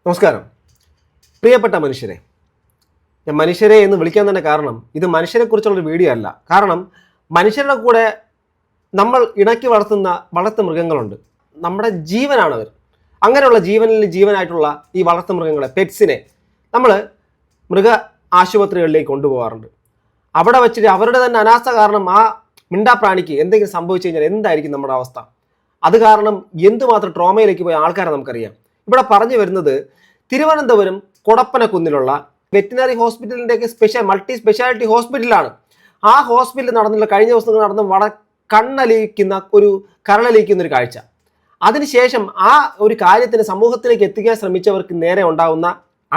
നമസ്കാരം പ്രിയപ്പെട്ട മനുഷ്യരെ. ഞാൻ മനുഷ്യരെ എന്ന് വിളിക്കാൻ തന്നെ കാരണം ഇത് മനുഷ്യരെക്കുറിച്ചുള്ളൊരു വീഡിയോ അല്ല. കാരണം മനുഷ്യരുടെ കൂടെ നമ്മൾ ഇണക്കി വളർത്തു മൃഗങ്ങളുണ്ട്. നമ്മുടെ ജീവനാണവർ. അങ്ങനെയുള്ള ജീവനായിട്ടുള്ള ഈ വളർത്തു മൃഗങ്ങളെ, പെറ്റ്സിനെ നമ്മൾ മൃഗ ആശുപത്രികളിലേക്ക് കൊണ്ടുപോകാറുണ്ട്. അവിടെ വെച്ചിട്ട് അവരുടെ തന്നെ അനാസ്ഥ കാരണം ആ മിണ്ടാപ്രാണിക്ക് എന്തെങ്കിലും സംഭവിച്ചു കഴിഞ്ഞാൽ എന്തായിരിക്കും നമ്മുടെ അവസ്ഥ? അത് കാരണം എന്തുമാത്രം ട്രോമയിലേക്ക് പോയ ആൾക്കാരെ നമുക്കറിയാം. ഇവിടെ പറഞ്ഞു വരുന്നത് തിരുവനന്തപുരം കൊടപ്പനക്കുന്നിലുള്ള വെറ്റിനറി ഹോസ്പിറ്റലിൻ്റെയൊക്കെ മൾട്ടി സ്പെഷ്യാലിറ്റി ഹോസ്പിറ്റലാണ്. ആ ഹോസ്പിറ്റലിൽ കഴിഞ്ഞ ദിവസങ്ങൾ നടന്ന കരളലിയിക്കുന്ന ഒരു കാഴ്ച. അതിനുശേഷം ആ ഒരു കാര്യത്തിന് സമൂഹത്തിലേക്ക് എത്തിക്കാൻ ശ്രമിച്ചവർക്ക് നേരെ ഉണ്ടാകുന്ന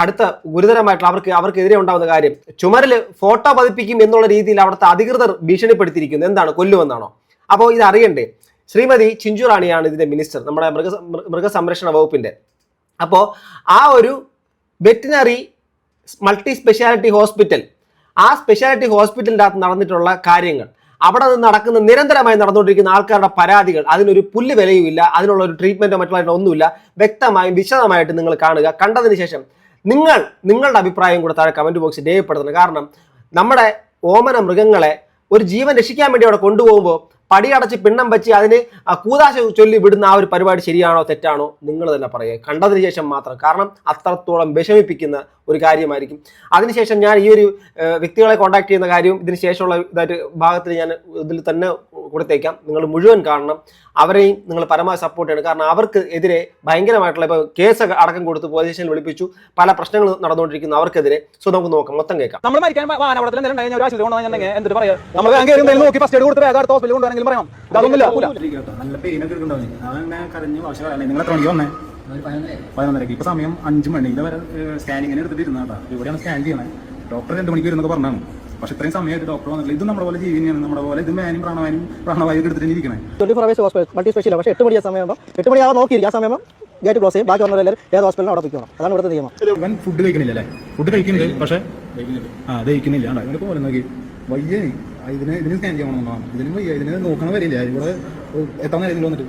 അടുത്ത ഗുരുതരമായിട്ടുള്ള അവർക്കെതിരെ ഉണ്ടാകുന്ന കാര്യം, ചുമരിൽ ഫോട്ടോ പതിപ്പിക്കും എന്നുള്ള രീതിയിൽ അവിടുത്തെ അധികൃതർ ഭീഷണിപ്പെടുത്തിയിരിക്കുന്നു. എന്താണ്, കൊല്ലുമെന്നാണോ? അപ്പോൾ ഇത് അറിയണ്ടേ? ശ്രീമതി ചിഞ്ചു റാണിയാണ് ഇതിന്റെ മിനിസ്റ്റർ, നമ്മുടെ മൃഗസംരക്ഷണ വകുപ്പിന്റെ. അപ്പോൾ ആ ഒരു വെറ്റിനറി മൾട്ടി സ്പെഷ്യാലിറ്റി ഹോസ്പിറ്റൽ, ആ സ്പെഷ്യാലിറ്റി ഹോസ്പിറ്റലിൻ്റെ അകത്ത് നടന്നിട്ടുള്ള കാര്യങ്ങൾ, അവിടെ നിന്ന് നിരന്തരമായി നടന്നുകൊണ്ടിരിക്കുന്ന ആൾക്കാരുടെ പരാതികൾ, അതിനൊരു പുല്ല് വിലയുമില്ല, അതിനുള്ള ഒരു ട്രീറ്റ്മെന്റോ മറ്റുള്ള ഒന്നുമില്ല. വ്യക്തമായും വിശദമായിട്ട് നിങ്ങൾ കാണുക. കണ്ടതിന് ശേഷം നിങ്ങളുടെ അഭിപ്രായം കൂടെ താഴെ കമന്റ് ബോക്സിൽ രേഖപ്പെടുത്തണം. കാരണം നമ്മുടെ ഓമന മൃഗങ്ങളെ ഒരു ജീവൻ രക്ഷിക്കാൻ വേണ്ടി അവിടെ കൊണ്ടുപോകുമ്പോൾ പടിയടച്ച് പിണ്ണം വെച്ച് അതിന് കൂതാശ ചൊല്ലി വിടുന്ന ആ ഒരു പരിപാടി ശരിയാണോ തെറ്റാണോ നിങ്ങൾ തന്നെ പറയുക, കണ്ടതിന് ശേഷം മാത്രം. കാരണം അത്രത്തോളം വിഷമിപ്പിക്കുന്ന ഒരു കാര്യമായിരിക്കും. അതിനുശേഷം ഞാൻ ഈ ഒരു വ്യക്തികളെ കോൺടാക്ട് ചെയ്യുന്ന കാര്യവും ഇതിന് ശേഷമുള്ള ഭാഗത്തിൽ ഞാൻ ഇതിൽ തന്നെ കൊടുത്തേക്കാം. നിങ്ങൾ മുഴുവൻ കാണണം. അവരെയും നിങ്ങൾ പരമാവധി സപ്പോർട്ട് ചെയ്യണം. കാരണം അവർക്ക് എതിരെ ഭയങ്കരമായിട്ടുള്ള ഇപ്പോൾ കേസ് അടക്കം കൊടുത്ത് പോലീസ് സ്റ്റേഷനിൽ വിളിപ്പിച്ചു, പല പ്രശ്നങ്ങൾ നടന്നുകൊണ്ടിരിക്കുന്നു അവർക്കെതിരെ. സോ നമുക്ക് നോക്കാം, മൊത്തം കേൾക്കാം. നമ്മൾ മരിക്കാൻ എന്തിട്ട് പറയാം, നമ്മൾ നോക്കി ഫസ്റ്റ് എയ്ഡ് കൊടുത്ത് വേഗം അടുത്ത ഹോസ്പിറ്റലിൽ കൊണ്ടുവന്നെങ്കിലും പറയാം. നല്ല പെയിനൊക്കെ ഉണ്ടാവും. ഞാൻ കരഞ്ഞു ആവശ്യമാണ്. നിങ്ങൾ എത്ര മണിക്ക് വന്നേ? 11:30. ഇപ്പൊ സമയം 5 മണി. ഇതുവരെ സ്കാനിങ്ങിന് എടുത്തിട്ട് ഇരുന്നാട്ടാ. ഇവിടെയാണ് സ്കാൻ ചെയ്യണേ. ഡോക്ടർ 2 മണിക്ക് വരുന്നൊക്കെ പറഞ്ഞാണ്. പക്ഷെ ഇത്രയും സമയമായിട്ട് ഡോക്ടർ വന്നിട്ടില്ല. ഇത് നമ്മുടെ പോലെ ജീവിയാണ്, നമ്മുടെ പോലെ ഇത് മേനും പ്രാണവായു എടുത്തിട്ട് ഇരിക്കണേ. 24 hours മൾട്ടി സ്പെഷ്യൽ. പക്ഷേ 8 മണി ആ സമയം 8 മണിയാവാൻ നോക്കിയിരിക്കും. ആ സമയം ഗേറ്റ് ക്ലോസ് ചെയ്യും. ബാക്കി വന്നവരെല്ലാവരും ഏത് ഹോസ്പിറ്റലിൽ അവിടെ പോയിക്കണം. അതാണ് ഇവിടുത്തെ നിയമം. ഇവൻ ഫുഡ് കഴിക്കണില്ല അല്ലേ? ഫുഡ് കഴിക്കുന്നുണ്ട്, പക്ഷെ ദഹിക്കുന്നില്ല. ഇവന് പോലെ നോക്കി വയ്യ. ഇതിന് സ്കാൻ ചെയ്യണമെന്നാണ്. ഇതിനും വയ്യ. ഇതിന് നോക്കണ വരില്ല. ഇവിടെ എത്ര നേരം വന്നിട്ട്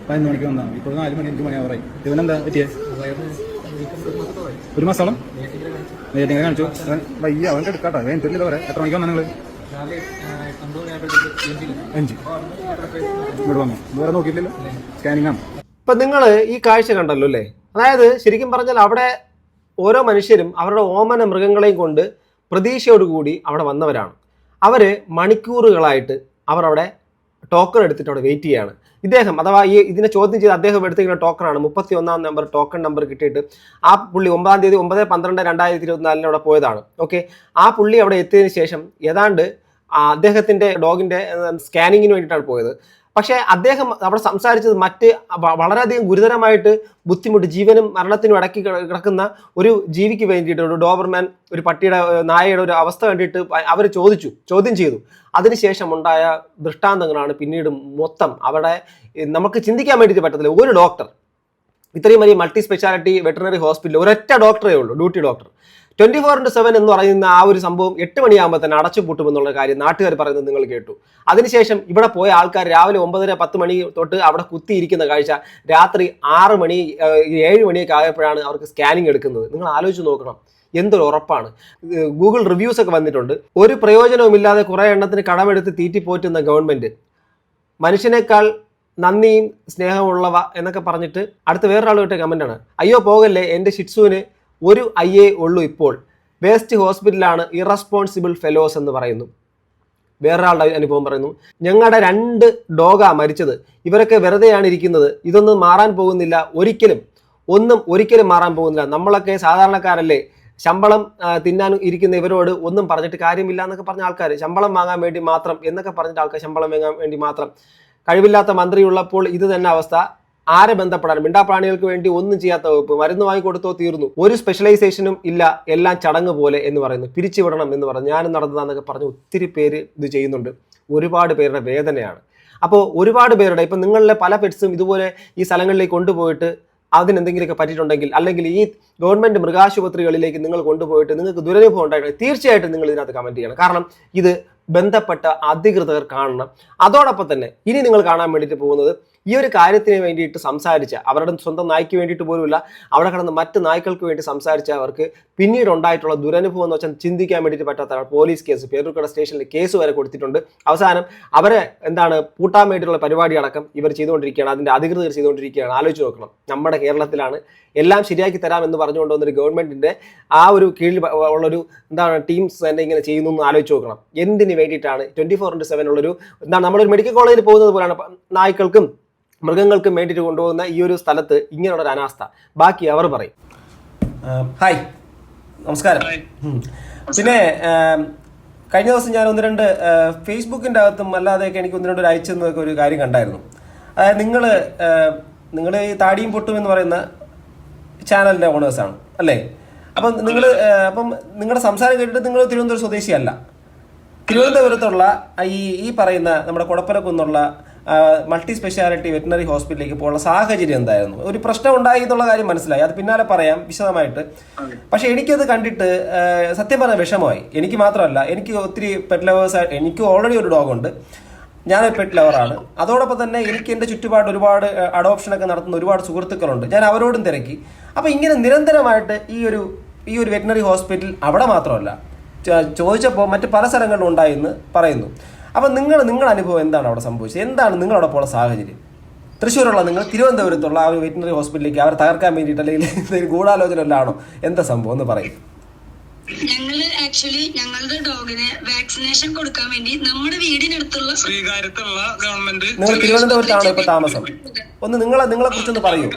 11 മണിക്ക് വന്നാണ്. ഇപ്പോൾ 4 മണി 5 മണിയാവാറായി. ഇവനെന്താ പറ്റിയേ? ഒരു മാസം നേരിട്ട് കാണിച്ചു. വയ്യ. അവൻ്റെ എടുക്കാട്ടോ. വേണ്ടില്ല. വരെ എത്ര മണിക്ക് വന്നാൽ നിങ്ങൾ? 5 ഇവിടെ വന്നു. വേറെ നോക്കിയില്ലല്ലോ. സ്കാനിങ് ആണ്. ഇപ്പൊ നിങ്ങൾ ഈ കാഴ്ച കണ്ടല്ലോ അല്ലേ? അതായത് ശരിക്കും പറഞ്ഞാൽ അവിടെ ഓരോ മനുഷ്യരും അവരുടെ ഓമന മൃഗങ്ങളെയും കൊണ്ട് പ്രതീക്ഷയോടുകൂടി അവിടെ വന്നവരാണ്. അവര് മണിക്കൂറുകളായിട്ട് അവർ അവിടെ ടോക്കൺ എടുത്തിട്ട് അവിടെ വെയിറ്റ് ചെയ്യാണ്. ഇദ്ദേഹം അഥവാ ഇതിനെ ചോദ്യം ചെയ്ത് അദ്ദേഹം എടുത്തിരിക്കുന്ന ടോക്കണാണ് 31ാം നമ്പർ ടോക്കൺ നമ്പർ കിട്ടിയിട്ട് ആ പുള്ളി 9-ാം തീയതി 9/12/2024 അവിടെ പോയതാണ്. ഓക്കെ, ആ പുള്ളി അവിടെ എത്തിയതിനു ശേഷം ഏതാണ്ട് അദ്ദേഹത്തിന്റെ ഡോഗിന്റെ സ്കാനിങ്ങിന് വേണ്ടിയിട്ടാണ് പോയത്. പക്ഷേ അദ്ദേഹം അവിടെ സംസാരിച്ചത് വളരെയധികം ഗുരുതരമായിട്ട് ബുദ്ധിമുട്ട്, ജീവനും മരണത്തിനും ഇടയ്ക്ക് കിടക്കുന്ന ഒരു ജീവിക്ക് വേണ്ടിയിട്ട്, ഒരു ഡോബർമാൻ, ഒരു പട്ടിയുടെ നായയുടെ ഒരു അവസ്ഥ വേണ്ടിയിട്ട് അവർ ചോദ്യം ചെയ്തു. അതിനുശേഷം ഉണ്ടായ ദൃഷ്ടാന്തങ്ങളാണ് പിന്നീട് മൊത്തം അവിടെ നമുക്ക് ചിന്തിക്കാൻ വേണ്ടിയിട്ട് പറ്റത്തില്ല. ഒരു ഡോക്ടർ, ഇത്രയും വലിയ മൾട്ടി സ്പെഷ്യാലിറ്റി വെറ്ററിനറി ഹോസ്പിറ്റലിൽ ഒരൊറ്റ ഡോക്ടറേ ഉള്ളൂ, ഡ്യൂട്ടി ഡോക്ടർ. 24/7 എന്ന് പറയുന്ന ആ ഒരു സംഭവം 8 മണിയാകുമ്പോൾ തന്നെ അടച്ചുപൂട്ടുമെന്നുള്ള കാര്യം നാട്ടുകാർ പറയുന്നത് നിങ്ങൾ കേട്ടു. അതിനുശേഷം ഇവിടെ പോയ ആൾക്കാർ രാവിലെ 9:30-10 മണി തൊട്ട് അവിടെ കുത്തിയിരിക്കുന്ന കാഴ്ച രാത്രി 6 മണി 7 മണിയൊക്കെ ആയപ്പോഴാണ് അവർക്ക് സ്കാനിങ് എടുക്കുന്നത്. നിങ്ങൾ ആലോചിച്ച് നോക്കണം, എന്തൊരു ഉറപ്പാണ്. ഗൂഗിൾ റിവ്യൂസ് ഒക്കെ വന്നിട്ടുണ്ട്. ഒരു പ്രയോജനവുമില്ലാതെ കുറേ എണ്ണത്തിന് കടമെടുത്ത് തീറ്റിപ്പോറ്റുന്ന ഗവൺമെന്റ്, മനുഷ്യനേക്കാൾ നന്ദിയും സ്നേഹമുള്ളവ എന്നൊക്കെ പറഞ്ഞിട്ട് അടുത്ത വേറൊരാൾ കിട്ടിയ കമന്റാണ്, അയ്യോ പോകല്ലേ, എൻ്റെ ഷിറ്റ്സുവിന് ഒരു ഐയെ ഉള്ളൂ, ഇപ്പോൾ വേസ്റ്റ് ഹോസ്പിറ്റലാണ്, ഇറസ്പോൺസിബിൾ ഫെലോസ് എന്ന് പറയുന്നു. വേറൊരാളുടെ അനുഭവം പറയുന്നു, ഞങ്ങളുടെ 2 ഡോഗാ മരിച്ചത്, ഇവരൊക്കെ വെറുതെയാണ് ഇരിക്കുന്നത്, ഇതൊന്നും മാറാൻ പോകുന്നില്ല, ഒരിക്കലും മാറാൻ പോകുന്നില്ല, നമ്മളൊക്കെ സാധാരണക്കാരല്ലേ, ശമ്പളം തിന്നാൻ ഇരിക്കുന്ന ഇവരോട് ഒന്നും പറഞ്ഞിട്ട് കാര്യമില്ല എന്നൊക്കെ പറഞ്ഞ ആൾക്കാർ, ശമ്പളം വാങ്ങാൻ വേണ്ടി മാത്രം എന്നൊക്കെ പറഞ്ഞിട്ട് ആൾക്കാർ ശമ്പളം വാങ്ങാൻ വേണ്ടി മാത്രം. കഴിവില്ലാത്ത മന്ത്രി ഉള്ളപ്പോൾ ഇത് തന്നെ അവസ്ഥ. ആരെ ബന്ധപ്പെടാൻ? മിണ്ടാപ്രാണികൾക്ക് വേണ്ടി ഒന്നും ചെയ്യാത്ത വകുപ്പ്, മരുന്ന് വാങ്ങിക്കൊടുത്തോ തീർന്നു, ഒരു സ്പെഷ്യലൈസേഷനും ഇല്ല, എല്ലാം ചടങ്ങ് പോലെ എന്ന് പറയുന്നു, പിരിച്ചുവിടണം എന്ന് പറഞ്ഞു, ഞാനും നടന്നതാന്നൊക്കെ പറഞ്ഞ് ഒത്തിരി പേര് ഇത് ചെയ്യുന്നുണ്ട്. ഒരുപാട് പേരുടെ വേദനയാണ്. അപ്പോൾ ഒരുപാട് പേരുടെ ഇപ്പം നിങ്ങളിലെ പല പെറ്റ്സും ഇതുപോലെ ഈ സ്ഥലങ്ങളിലേക്ക് കൊണ്ടുപോയിട്ട് അതിനെന്തെങ്കിലുമൊക്കെ പറ്റിയിട്ടുണ്ടെങ്കിൽ, അല്ലെങ്കിൽ ഈ ഗവൺമെന്റ് മൃഗാശുപത്രികളിലേക്ക് നിങ്ങൾ കൊണ്ടുപോയിട്ട് നിങ്ങൾക്ക് ദുരനുഭവം ഉണ്ടായിട്ടുണ്ടെങ്കിൽ തീർച്ചയായിട്ടും നിങ്ങൾ ഇതിനകത്ത് കമന്റ് ചെയ്യണം. കാരണം ഇത് ബന്ധപ്പെട്ട അധികൃതർ കാണണം. അതോടൊപ്പം തന്നെ ഇനി നിങ്ങൾ കാണാൻ വേണ്ടിയിട്ട് പോകുന്നത് ഈ ഒരു കാര്യത്തിന് വേണ്ടിയിട്ട് സംസാരിച്ച അവരുടെ സ്വന്തം നായ്ക്ക് വേണ്ടിയിട്ട് പോലുമില്ല, അവിടെ കിടന്ന് മറ്റ് നായ്ക്കൾക്ക് വേണ്ടി സംസാരിച്ച അവർക്ക് പിന്നീട് ഉണ്ടായിട്ടുള്ള ദുരനുഭവം എന്ന് വെച്ചാൽ ചിന്തിക്കാൻ വേണ്ടിയിട്ട് പറ്റാത്ത പോലീസ് കേസ്, പേരൂർക്കട സ്റ്റേഷനിൽ കേസ് വരെ കൊടുത്തിട്ടുണ്ട്. അവസാനം അവരെ പൂട്ടാൻ വേണ്ടിയിട്ടുള്ള പരിപാടി അടക്കം ഇവർ ചെയ്തുകൊണ്ടിരിക്കുകയാണ്, അതിൻ്റെ അധികൃതർ ചെയ്തുകൊണ്ടിരിക്കുകയാണ്. ആലോചിച്ച് നോക്കണം, നമ്മുടെ കേരളത്തിലാണ് എല്ലാം ശരിയാക്കി തരാം എന്ന് പറഞ്ഞുകൊണ്ട് വന്നൊരു ഗവൺമെന്റിന്റെ ആ ഒരു കീഴിൽ ഉള്ളൊരു ടീംസ് തന്നെ ഇങ്ങനെ ചെയ്യുന്നു എന്ന് ആലോചിച്ച് നോക്കണം. എന്തിന് വേണ്ടിയിട്ടാണ് 24/7 ഉള്ളൊരു നമ്മളൊരു മെഡിക്കൽ കോളേജിൽ പോകുന്നത് പോലെയാണ് നായ്ക്കൾക്കും മൃഗങ്ങൾക്കും വേണ്ടിയിട്ട് കൊണ്ടുപോകുന്ന ഈ ഒരു സ്ഥലത്ത് ഇങ്ങനെയുള്ളൊരു അനാസ്ഥ. ബാക്കി അവർ പറയും. ഹായ്, നമസ്കാരം. പിന്നെ കഴിഞ്ഞ ദിവസം ഞാൻ 1-2 ഫേസ്ബുക്കിൻ്റെ അകത്തും അല്ലാതെയൊക്കെ എനിക്ക് 1-2 അയച്ചെന്നൊക്കെ ഒരു കാര്യം കണ്ടായിരുന്നു. അതായത് നിങ്ങൾ ഈ താടിയും പൊട്ടും എന്ന് പറയുന്ന ചാനലിൻ്റെ ഓണേഴ്സാണ് അല്ലേ? അപ്പം നിങ്ങളുടെ സംസാരം കേട്ടിട്ട് നിങ്ങൾ തിരുവനന്തപുരം സ്വദേശിയല്ല. തിരുവനന്തപുരത്തുള്ള ഈ പറയുന്ന നമ്മുടെ കുടപ്പനക്കുന്നുള്ള മൾട്ടി സ്പെഷ്യാലിറ്റി വെറ്റിനറി ഹോസ്പിറ്റലിലേക്ക് പോകാനുള്ള സാഹചര്യം എന്തായിരുന്നു? ഒരു പ്രശ്നം ഉണ്ടായി എന്നുള്ള കാര്യം മനസ്സിലായി, അത് പിന്നാലെ പറയാം വിശദമായിട്ട്. പക്ഷെ എനിക്കത് കണ്ടിട്ട് സത്യം പറഞ്ഞ വിഷമമായി. എനിക്ക് മാത്രമല്ല, എനിക്ക് ഒത്തിരി പെറ്റ് ലവേഴ്സ്, എനിക്ക് ഓൾറെഡി ഒരു ഡോഗുണ്ട്, ഞാനൊരു പെറ്റ് ലവറാണ്. അതോടൊപ്പം തന്നെ എനിക്ക് എൻ്റെ ചുറ്റുപാട് ഒരുപാട് അഡോപ്ഷനൊക്കെ നടത്തുന്ന ഒരുപാട് സുഹൃത്തുക്കളുണ്ട്. ഞാൻ അവരോടും തിരക്കി. അപ്പോൾ ഇങ്ങനെ നിരന്തരമായിട്ട് ഈ ഒരു വെറ്റിനറി ഹോസ്പിറ്റൽ അവിടെ മാത്രമല്ല, ചോദിച്ചപ്പോൾ മറ്റ് പല സ്ഥലങ്ങളിലും ഉണ്ടായെന്ന് പറയുന്നു. അപ്പം നിങ്ങളുടെ അനുഭവം എന്താണ് അവിടെ സംഭവിച്ചത്? എന്താണ് നിങ്ങളവിടെ പോലുള്ള സാഹചര്യം? തൃശ്ശൂരുള്ള നിങ്ങൾ തിരുവനന്തപുരത്തുള്ള ആ ഒരു വെറ്റിനറി ഹോസ്പിറ്റലിലേക്ക് അവരെ തകർക്കാൻ വേണ്ടിയിട്ട് അല്ലെങ്കിൽ ഗൂഢാലോചന എല്ലാണോ? എന്താ സംഭവം എന്ന് പറയും. ഞങ്ങളുടെ ഡോഗിന് വാക്സിനേഷൻ കൊടുക്കാൻ വേണ്ടി നമ്മുടെ വീടിനടുത്തുള്ള ശ്രീകാര്യത്തുള്ള ഗവൺമെന്റ്, നിങ്ങൾ തിരുവനന്തപുരത്താണോ ഇപ്പൊ താമസം? ഒന്ന് നിങ്ങളെ കുറിച്ചൊന്ന് പറയൂ.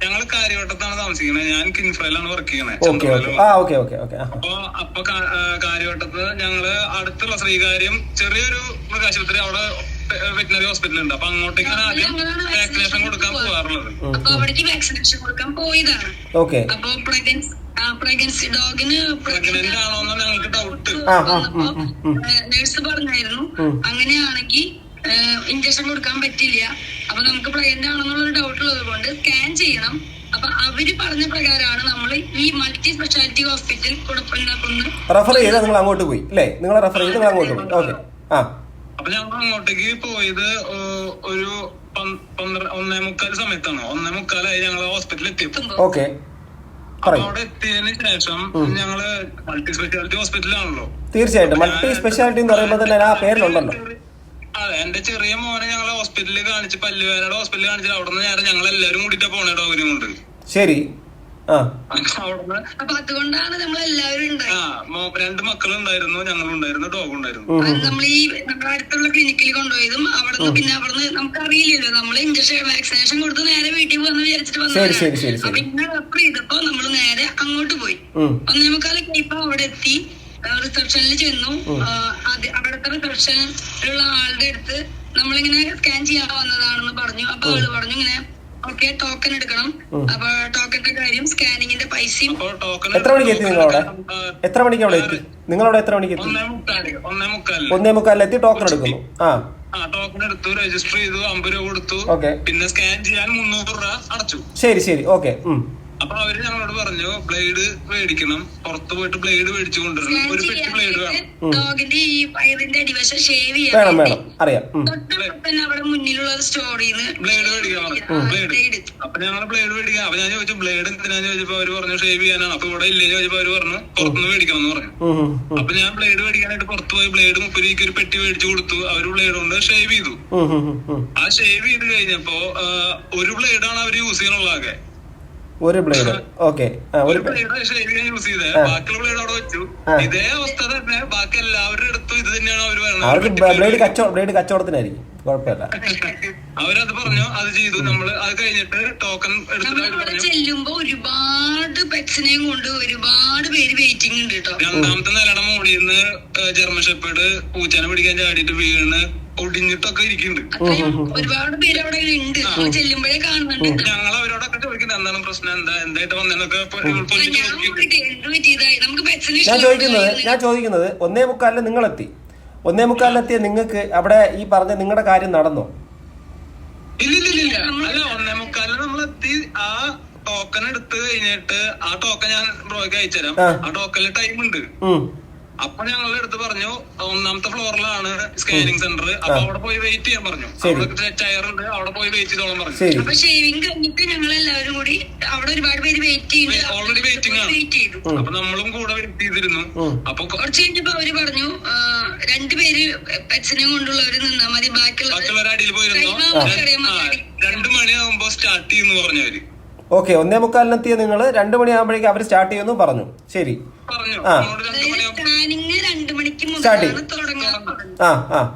ഞങ്ങൾ കാര്യവട്ടത്താണ് താമസിക്കുന്നത്. ഞാൻ കിൻഫ്രയിലാണ് വർക്ക് ചെയ്യണത്. അപ്പൊ കാര്യവട്ടത്ത് ഞങ്ങള് അടുത്തുള്ള ശ്രീകാര്യം ചെറിയൊരു മൃഗാശുപത്രി, അവിടെ വെറ്റിനറി ഹോസ്പിറ്റൽ ഉണ്ട്. അപ്പൊ അങ്ങോട്ടേക്കാണ് ആദ്യം വാക്സിനേഷൻ കൊടുക്കാൻ പോകാറുള്ളത്. അപ്പൊ അവിടേക്ക് വാക്സിനേഷൻ കൊടുക്കാൻ പോയതാണ്. അപ്പൊ പ്രഗ്നൻസി ഡോഗിന് പ്രഗ്നന്റ് ആണോന്ന് ഞങ്ങൾക്ക് ഡൗട്ട്. നേഴ്സ് പറഞ്ഞായിരുന്നു അങ്ങനെയാണെങ്കിൽ ഇഞ്ചക്ഷൻ കൊടുക്കാൻ പറ്റില്ല, അപ്പൊ നമുക്ക് പ്രഗ്നന്റ് ആണെന്നുള്ളൊരു ഡൗട്ട് ഉള്ളത് കൊണ്ട് സ്കാൻ ചെയ്യണം. അപ്പൊ അവര് പറഞ്ഞ പ്രകാരമാണ് നമ്മൾ ഈ multi speciality hospital Kudappanakunnu refer ചെയ്ത് നിങ്ങൾ അങ്ങോട്ട് പോയി അല്ലേ? നിങ്ങൾ റെഫർ ചെയ്ത് നിങ്ങൾ അങ്ങോട്ട് പോയി. ഓക്കെ. അപ്പൊ ഞങ്ങൾ അങ്ങോട്ടേക്ക് പോയത് ഒരു 1:45 സമയത്താണ്. 1:45 ഞങ്ങൾ ഹോസ്പിറ്റലിൽ എത്തിയപ്പോൾ. ഓക്കെ. അവിടെ എത്തിയതിനു ശേഷം ഞങ്ങള് മൾട്ടി സ്പെഷ്യാലിറ്റി ഹോസ്പിറ്റലാണല്ലോ. തീർച്ചയായിട്ടും മൾട്ടി സ്പെഷ്യാലിറ്റി എന്ന് പറയുമ്പോൾ തന്നെ ആ പേരിലുണ്ടല്ലോ. അതെ, എന്റെ ചെറിയ മോനെ ഞങ്ങള് ഹോസ്പിറ്റലിൽ കാണിച്ച്, പല്ലുവേദനയുടെ ഹോസ്പിറ്റലിൽ കാണിച്ചിട്ട് അവിടെ നിന്ന് ഞങ്ങൾ എല്ലാവരും കൂടിയിട്ടാ പോണേ ഡോഗിനും കൊണ്ട്. ശരി. അപ്പൊ അതുകൊണ്ടാണ് നമ്മൾ എല്ലാവരും 2 മക്കളുണ്ടായിരുന്നു, ഞങ്ങളുണ്ടായിരുന്നു, ഡോഗ് ഉണ്ടായിരുന്നു. നമ്മൾ ഈ നമ്മുടെ അടുത്തുള്ള ക്ലിനിക്കിൽ കൊണ്ടുപോയതും അവിടുന്ന് പിന്നെ അവിടുന്ന് നമുക്ക് അറിയില്ലല്ലോ, നമ്മൾ ഇഞ്ചക്ഷൻ വാക്സിനേഷൻ കൊടുത്ത് നേരെ വീട്ടിൽ വന്ന് വിചാരിച്ചിട്ട് വന്നതാണ്. അപ്പൊ ഇങ്ങനെ റെഫർ ചെയ്തപ്പോ നമ്മള് നേരെ അങ്ങോട്ട് പോയി. 1:45 ഇപ്പൊ അവിടെ എത്തി, റിസപ്ഷനിൽ ചെന്നു. അവിടുത്തെ റിസപ്ഷനിലുള്ള ആളുടെ അടുത്ത് നമ്മളിങ്ങനെ സ്കാൻ ചെയ്യാൻ വന്നതാണെന്ന് പറഞ്ഞു. അപ്പൊ അവള് പറഞ്ഞു ഇങ്ങനെ ഓക്കെ ടോക്കൺ എടുക്കണം. അപ്പൊ ടോക്കന്റെ കാര്യം, സ്കാനിങ്ങിന്റെ പൈസയും. എത്ര മണിക്ക് എത്തി നിങ്ങളവിടെ? എത്ര മണിക്ക് അവിടെ എത്തി? നിങ്ങളവിടെ എത്ര മണിക്ക് എത്തി? 1:45 എത്തി ടോക്കൺ എടുക്കുന്നു. ടോക്കൺ എടുത്തു, രജിസ്റ്റർ ചെയ്തു, 50 രൂപ കൊടുത്തു. പിന്നെ സ്കാൻ ചെയ്യാൻ 300 രൂപ അടച്ചു. ശരി. ഓക്കെ. അപ്പൊ അവര് ഞങ്ങളോട് പറഞ്ഞു ബ്ലേഡ് മേടിക്കണം, പുറത്ത് പോയിട്ട് ബ്ലേഡ് മേടിച്ചു കൊണ്ടുവരണം, ഒരു പെട്ടി ബ്ലേഡ് വേണം. ഡോഗിന്റെ ഈ വയറിന്റെ അടിവശം ഷേവ് ചെയ്യാൻ അറിയാം. തൊട്ടടുത്ത് അവിടെ മുന്നിലുള്ള സ്റ്റോറിൽ നിന്ന് ബ്ലേഡ് മേടിക്കാൻ ബ്ലേഡ്. അപ്പൊ ഞങ്ങൾ ബ്ലേഡ് മേടിക്കാം. അപ്പൊ ഞാൻ ചോദിച്ചു ബ്ലേഡ് എന്തിനാന്ന് ചോദിച്ചപ്പോ അവര് പറഞ്ഞു ഷേവ് ചെയ്യാനാണ്. അപ്പൊ ഇവിടെ ഇല്ലെന്ന് ചോദിച്ചപ്പോ അവര് പറഞ്ഞു പുറത്തുനിന്ന് മേടിക്കണം എന്ന് പറഞ്ഞു. അപ്പൊ ഞാൻ ബ്ലേഡ് മേടിക്കാനായിട്ട് പുറത്ത് പോയി ബ്ലേഡ് 30 രൂപയ്ക്ക് ഒരു പെട്ടി മേടിച്ചു കൊടുത്തു. അവര് ബ്ലേഡ് കൊണ്ട് ഷേവ് ചെയ്തു. ആ ഷേവ് ചെയ്ത് കഴിഞ്ഞപ്പോ ഒരു ബ്ലേഡാണ് അവര് യൂസ് ചെയ്യാനുള്ള. ആകെ ഒരു ബ്ലേഡ്. ഓക്കെ. ഒരു ബ്ലേഡ് ഷേവ് ചെയ്യാൻ യൂസ് ചെയ്തേ, ബാക്കിയുള്ള ബ്ലേഡ് അവിടെ വെച്ചു. ഇതേ അവസ്ഥ തന്നെ ബാക്കി എല്ലാവരുടെ അടുത്തും ഇത് തന്നെയാണ് അവര് പറയുന്നത്. ബ്ലേഡ് കച്ചവടത്തിനായിരിക്കും, കുഴപ്പമില്ല. അവരത് പറഞ്ഞു, അത് ചെയ്തു. നമ്മള് അത് കഴിഞ്ഞിട്ട് ടോക്കൺ എടുത്തിട്ട് ചെല്ലുമ്പോ ഒരുപാട് പെറ്റ്സിനെയും കൊണ്ട് ഒരുപാട് പേര് വെയിറ്റിംഗ് ഉണ്ട് കേട്ടോ. 2ാമത്തെ നിലയുടെ മുകളിൽ നിന്ന് ജർമ്മൻ ഷെപ്പേർഡ് പൂച്ചനെ പിടിക്കാൻ ചാടിയിട്ട് വീണ് ഒടിഞ്ഞിട്ടൊക്കെ ഇരിക്കുന്നുണ്ട്. ഒരുപാട് പേര് അവിടെ ഉണ്ട്, ചെല്ലുമ്പോഴേ കാണുന്നുണ്ട്. ഞങ്ങൾ അവരോടൊക്കെ ചോദിക്കുന്നത് എന്താണ് പ്രശ്നം, എന്തായിട്ട് വന്നതൊക്കെ. ഞാൻ ചോദിക്കുന്നത് 1:45 നിങ്ങളെത്തി. 1:45 നിങ്ങൾക്ക് അവിടെ ഈ പറഞ്ഞ നിങ്ങളുടെ കാര്യം നടന്നോ? ഇല്ല. അല്ല, 1:45 നമ്മളെത്തി. ആ ടോക്കൺ എടുത്ത് കഴിഞ്ഞിട്ട് ആ ടോക്കൺ ഞാൻ ബ്രോയ്ക്ക് അയച്ചുതരാം. ആ ടോക്കണിൽ ടൈം ഉണ്ട്. അപ്പൊ ഞങ്ങളുടെ അടുത്ത് പറഞ്ഞു 1ാമത്തെ ഫ്ലോറിലാണ് സ്കാനിങ് സെന്റർ, അപ്പൊ അവിടെ പോയി വെയിറ്റ് ചെയ്യാൻ പറഞ്ഞു. അവിടെ ചെയർ ഉണ്ട്, അവിടെ പോയി വെയിറ്റ് ചെയ്തോളാൻ പറഞ്ഞു. അപ്പൊ ഷേവിംഗ് കഴിഞ്ഞിട്ട് ഞങ്ങൾ എല്ലാവരും കൂടി അവിടെ ഒരുപാട് പേര് വെയിറ്റ് ചെയ്തു, ഓൾറെഡി വെയിറ്റിംഗ് ആണ്. അപ്പൊ നമ്മളും കൂടെ വെയിറ്റ് ചെയ്തിരുന്നു. അപ്പൊ കുറച്ച് കഴിഞ്ഞപ്പോ അവര് പറഞ്ഞു 2 പേര് പെറ്റ്സിനെ കൊണ്ടുള്ളവര് നിന്നാ മതി, ബാക്കിയുള്ളവർ അടിയിൽ പോയിരുന്നു. 2 മണിയാകുമ്പോ സ്റ്റാർട്ട് ചെയ്യുന്നു പറഞ്ഞവര്. ഓക്കെ, 1:45 നിങ്ങൾ 2 മണിയാകുമ്പോഴേക്കും അവർ സ്റ്റാർട്ട് ചെയ്യുന്നു പറഞ്ഞു. ശരി, പറഞ്ഞു. സ്കാനിങ് 2 മണിക്ക് സ്റ്റാർട്ട് മുതലാണ് തുടങ്ങാൻ.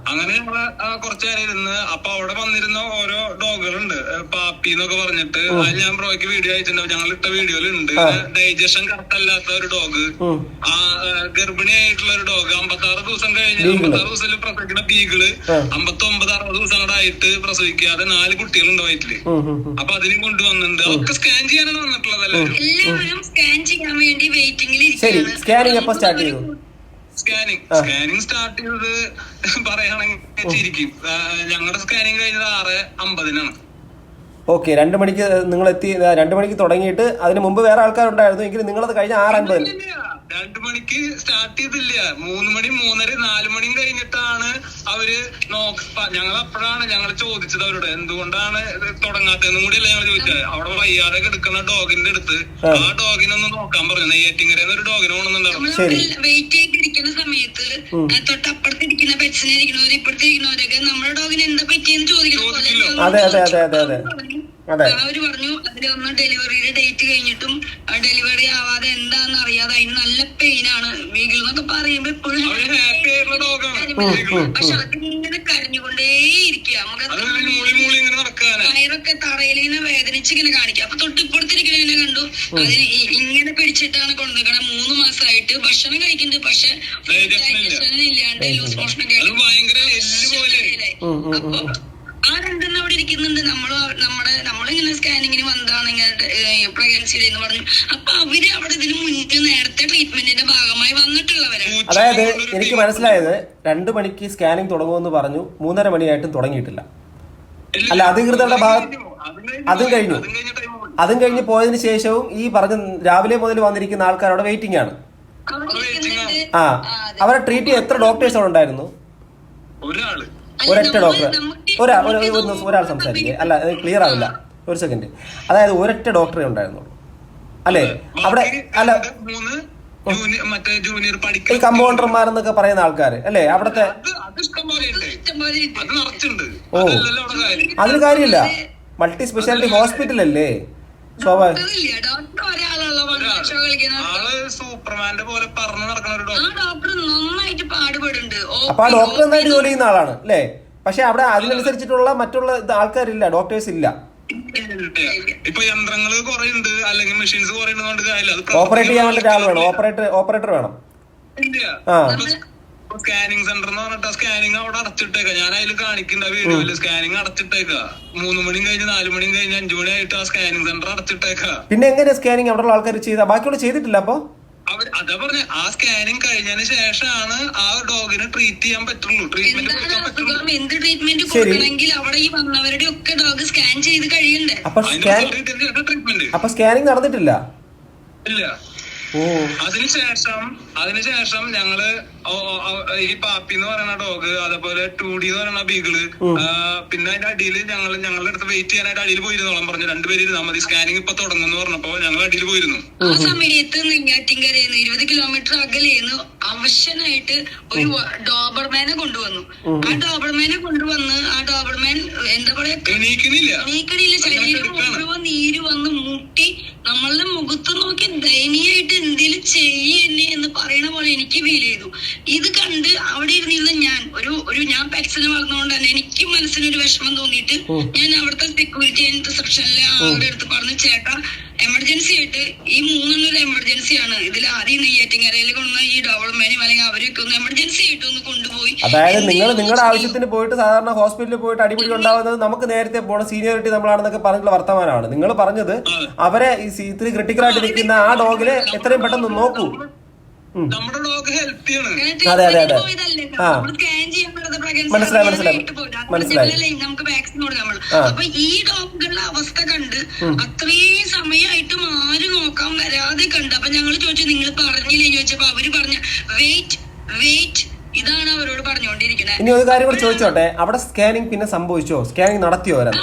അങ്ങനെ ഞങ്ങള് കുറച്ചു നേരം ഇരുന്ന് അപ്പൊ അവിടെ വന്നിരുന്ന ഓരോ ഡോഗുകളുണ്ട്, പാപ്പി എന്നൊക്കെ പറഞ്ഞിട്ട്. അത് ഞാൻ ബ്രോയ്ക്ക് വീഡിയോ അയച്ചിട്ടുണ്ടാവും, ഞങ്ങൾ ഇട്ട വീഡിയോയിലുണ്ട്. ഡൈജഷൻ കറക്റ്റ് അല്ലാത്ത ഒരു ഡോഗ്, ഗർഭിണിയായിട്ടുള്ള ഒരു ഡോഗ്, 56 ദിവസം കഴിഞ്ഞ് 56 ദിവസത്തിൽ പ്രസവിക്കുന്ന ബീഗിള് 59-60 ദിവസം കൂടെ ആയിട്ട് പ്രസവിക്കാതെ 4 കുട്ടികളുണ്ട് വയറ്റില്. അപ്പൊ അതിനും കൊണ്ടുവന്നിട്ടുണ്ട്. അതൊക്കെ സ്കാൻ ചെയ്യാനാണ് വന്നിട്ടുള്ളത്. എല്ലാവരും സ്കാൻ ചെയ്യാൻ വേണ്ടി വെയിറ്റിംഗിൽ സ്കാനിങ് സ്റ്റാർട്ട് ചെയ്തു. സ്കാനിങ് സ്റ്റാർട്ട് ചെയ്തത് പറയുകയാണെങ്കിൽ ചിരിക്കും. ഞങ്ങളുടെ സ്കാനിങ് കഴിഞ്ഞത് 6:50-നാണ്. ഓക്കെ, 2 മണിക്ക് നിങ്ങൾ എത്തി. 2 മണിക്ക് തുടങ്ങിയിട്ട് അതിന് മുമ്പ് വേറെ ആൾക്കാരുണ്ടായിരുന്നു എങ്കിലും നിങ്ങളത് കഴിഞ്ഞ 6:50. 2 മണിക്ക് സ്റ്റാർട്ട് ചെയ്തില്ല. 3 മണി 3:30 4 മണിയും കഴിഞ്ഞിട്ടാണ് അവര് ഞങ്ങൾ അപ്പോഴാണ് ഞങ്ങൾ ചോദിച്ചത് അവരോട് എന്തുകൊണ്ടാണ് തുടങ്ങാത്തതെന്നും കൂടിയല്ല ഞങ്ങൾ ചോദിച്ചത്. അവിടെ വയ്യാതെ കിടക്കുന്ന ഡോഗിന്റെ അടുത്ത് ആ ഡോഗിനൊന്ന് നോക്കാൻ പറഞ്ഞു. നെയ്യാറ്റിങ്കരയിൽ ഒരു ഡോഗിനെ കൊണ്ടുവന്നിട്ടുണ്ടായിരുന്നു. വെയിറ്റ് ചെയ്തിരിക്കുന്ന സമയത്ത് തൊട്ടപ്പുറത്തിരിക്കുന്ന പെറ്റ്സിനെ ഇരിക്കുന്നവര് ഇപ്പുറത്തിരിക്കുന്നവരൊക്കെ നമ്മുടെ ഡോഗിന് എന്താ പറ്റിയെന്ന് ചോദിക്കണം. അവര് പറഞ്ഞു അതിലൊന്നും ഡെലിവറിയുടെ ഡേറ്റ് കഴിഞ്ഞിട്ടും ഡെലിവറി ആവാതെ എന്താന്ന് അറിയാതെ അതിന് നല്ല പെയിനാണ് വീഗിൾ എന്നൊക്കെ പറയുമ്പോ എപ്പോഴും. പക്ഷെ അതിങ്ങനെ കരഞ്ഞുകൊണ്ടേ ഇരിക്കുക, വയറൊക്കെ തറയിൽ ഇങ്ങനെ വേദനിച്ച് ഇങ്ങനെ കാണിക്കുക. അപ്പൊ തൊട്ടിപ്പുറത്തിരിക്കണ കണ്ടു, അതിന് ഇങ്ങനെ പിടിച്ചിട്ടാണ് കൊണ്ടുവെക്കണേ. 3 മാസമായിട്ട് ഭക്ഷണം കഴിക്കുന്നുണ്ട്, പക്ഷെ ഡൈജഷൻ ഇല്ലാണ്ട് ലൂസ് മോഷൻ ഒക്കെ. അപ്പൊ ആ 2 അവിടെ ഇരിക്കുന്നുണ്ട്. നമ്മളിങ്ങനെ സ്കാനിങ്ങിന് വന്നതാണ് ഇങ്ങനെ പ്രഗ്നൻസിയുടെ എന്ന് പറഞ്ഞു. അപ്പൊ അവര് അവിടെ ഇതിന് മുന്നേ നേരത്തെ ട്രീറ്റ്മെന്റിന്റെ ഭാഗമായി വന്നിട്ടുള്ളവരാണ്. അതായത് എനിക്ക് മനസ്സിലായത് 2 മണിക്ക് സ്കാനിങ് തുടങ്ങുമെന്ന് പറഞ്ഞു, 3:30 മണിയായിട്ടും തുടങ്ങിയിട്ടില്ല. അല്ല, അധികൃതരുടെ ഭാഗത്ത് അതും കഴിഞ്ഞ് പോയതിനു ശേഷവും ഈ പറഞ്ഞ രാവിലെ മുതൽ വന്നിരിക്കുന്ന ആൾക്കാർ അവിടെ വെയിറ്റിംഗ് ആണ്. അവരെ ട്രീറ്റ് ചെയ്യാൻ എത്ര ഡോക്ടേഴ്സ് അവിടെ ഉണ്ടായിരുന്നു? ഒരൊറ്റ ഡോക്ടർ. ഒരാൾ സംസാരിക്കുക. അല്ല, ക്ലിയർ ആവില്ല. ഒരു സെക്കൻഡ്. അതായത് ഒരൊറ്റ ഡോക്ടറെ ഉണ്ടായിരുന്നുള്ളൂ അല്ലേ അവിടെ? അല്ല, ഈ കമ്പൗണ്ടർമാരെന്നൊക്കെ പറയുന്ന ആൾക്കാര് അല്ലേ അവിടത്തെ? ഓ, അതിന് കാര്യമില്ല. മൾട്ടി സ്പെഷ്യാലിറ്റി ഹോസ്പിറ്റൽ അല്ലേ, സ്വാഭാവികം. സൂപ്പർമാന്റെ പോലെ പറഞ്ഞു നടക്കുന്ന ഒരു ഡോക്ടർ നന്നായിട്ട് പാടുപെടുന്നുണ്ട്. അപ്പൊ ആ ഡോക്ടർ നന്നായിട്ട് ജോലി ചെയ്യുന്ന ആളാണ് അല്ലേ? പക്ഷെ അവിടെ അതിനനുസരിച്ചിട്ടുള്ള മറ്റുള്ള ആൾക്കാരില്ല, ഡോക്ടേഴ്സ് ഇല്ല. ഇപ്പൊ യന്ത്രങ്ങള് കുറെ ഉണ്ട്, അല്ലെങ്കിൽ മെഷീൻസ് കുറെ ഉണ്ട്. ഓപ്പറേറ്റ് ചെയ്യാൻ വേണ്ടി ആൾ വേണം, ഓപ്പറേറ്റർ വേണം. സ്കാനിങ് സെന്റർ എന്ന് പറഞ്ഞിട്ട് സ്കാനിങ് അവിടെ അടച്ചിട്ടേക്ക. ഞാൻ അതിൽ കാണിക്കണ്ട വീഡിയോയില് സ്കാനിങ് അടച്ചിട്ടേക്ക. 3 മണിയും കഴിഞ്ഞ് 4 മണിയും കഴിഞ്ഞ് 5 മണിയായിട്ട് ആ സ്കാനിങ് സെന്റർ അടച്ചിട്ടേക്ക. പിന്നെ എങ്ങനെ സ്കാനിങ് അവിടെ ആൾക്കാർ ചെയ്താ? ബാക്കിയുള്ള ചെയ്തിട്ടില്ല. അപ്പൊ അതാ പറഞ്ഞ ആ സ്കാനിങ് കഴിഞ്ഞതിന് ശേഷമാണ് ആ ഡോഗിനെ ട്രീറ്റ് ചെയ്യാൻ പറ്റുള്ളൂ. എന്ത് ട്രീറ്റ്മെന്റ് കൊടുക്കണമെങ്കിൽ അവിടെ ഈ വന്നവരുടെ ഒക്കെ ഡോഗ് സ്കാൻ ചെയ്ത് കഴിയണ്ടേ? അപ്പൊ സ്കാനിങ് നടന്നിട്ടില്ല. ഇല്ല. അതിനുശേഷം ഞങ്ങള് ഈ പാപ്പി എന്ന് പറയുന്ന ഡോഗ്, അതേപോലെ 2D എന്ന് പറയുന്ന ബീഗിള്, പിന്നെ അതിന്റെ അടിയിൽ ഞങ്ങളുടെ അടുത്ത് വെയിറ്റ് ചെയ്യാനായിട്ട് അടിയിൽ പോയിരുന്നോളം പറഞ്ഞു. 2 പേര് ഇരുന്നാൽ മതി, സ്കാനിങ് ഇപ്പൊ തുടങ്ങുന്നു പറഞ്ഞപ്പോ ഞങ്ങൾ അടിയിൽ പോയിരുന്നു. ആ സമയത്ത് നെയ്യാറ്റിൻകരയിൽ 20 കിലോമീറ്റർ അകലെന്ന് അവശനായിട്ട് ഒരു ഡോബർമാനെ കൊണ്ടുവന്നു. ആ ഡോബർമാനെ കൊണ്ടുവന്ന് ആ ഡോബർമാൻ എന്താ പറയാ, എണീക്കണില്ല. ശരീരം മുഴുവൻ നീര് വന്ന് മുട്ടി നമ്മളുടെ മുഖത്ത് നോക്കി ദയനീയായിട്ട് എന്തേലും ചെയ്യന്നെ എന്ന് പറയണ പോലെ എനിക്ക് ഫീൽ ചെയ്തു. ഇത് കണ്ട് അവിടെ ഇരുന്നിരുന്ന ഞാൻ പെറ്റ്സിനെ വളർന്നുകൊണ്ട് തന്നെ എനിക്ക് മനസ്സിനൊരു വിഷമം തോന്നിയിട്ട് ഞാൻ അവിടുത്തെ സെക്യൂരിറ്റി റിസപ്ഷനിലെ ആളുടെ അടുത്ത് പറഞ്ഞു, ചേട്ടാ എമർജൻസി ആയിട്ട് ഈ 3 എമർജൻസിയാണ്. ഇതിൽ ആദ്യം നെയ്യാറ്റിൻകരയിൽ കൊണ്ടുവന്ന ഈ ഡോബർമാനും അല്ലെങ്കിൽ അവരൊക്കെ ഒന്ന് എമർജൻസി ആയിട്ട് ഒന്ന് കൊണ്ടുപോയി. അതായത് നിങ്ങളുടെ ആവശ്യത്തിന് പോയിട്ട് സാധാരണ ഹോസ്പിറ്റലിൽ പോയിട്ട് അടിപിടി ഉണ്ടാവുന്നത് നമുക്ക് നേരത്തെ പോണ സീനിയോറിറ്റി നമ്മളാണെന്നൊക്കെ പറഞ്ഞിട്ടുള്ള വർത്തമാനമാണ് നിങ്ങൾ പറഞ്ഞത്. അവരെ ഇത്തിരി ക്രിട്ടിക്കലായിട്ട് നിൽക്കുന്ന ആ ഡോഗിനെ എത്രയും പെട്ടെന്ന് നോക്കൂ. നമ്മുടെ ഡോഗ് ഹെൽപ്പ് ചെയ്യണം. അതെ മനസ്സിലായി. നമുക്ക് വാക്സിൻ കൊടുക്കാം. അപ്പൊ ഈ ഡോഗുകളുടെ അവസ്ഥ കണ്ട് അത്രയും സമയമായിട്ടും ആരും നോക്കാൻ വരാതെ കണ്ട്. അപ്പൊ ഞങ്ങൾ ചോദിച്ചു നിങ്ങൾ പറഞ്ഞില്ലേ ചോദിച്ചപ്പോ അവര് പറഞ്ഞ വെയിറ്റ് വെയിറ്റ്, ഇതാണ് അവരോട് പറഞ്ഞുകൊണ്ടിരിക്കുന്നത്. ഇനി ഒരു കാര്യം കൂടെ ചോദിച്ചോട്ടെ, അവിടെ സ്കാനിങ് പിന്നെ സംഭവിച്ചോ? സ്കാനിങ് നടത്തിയോ അവരത്?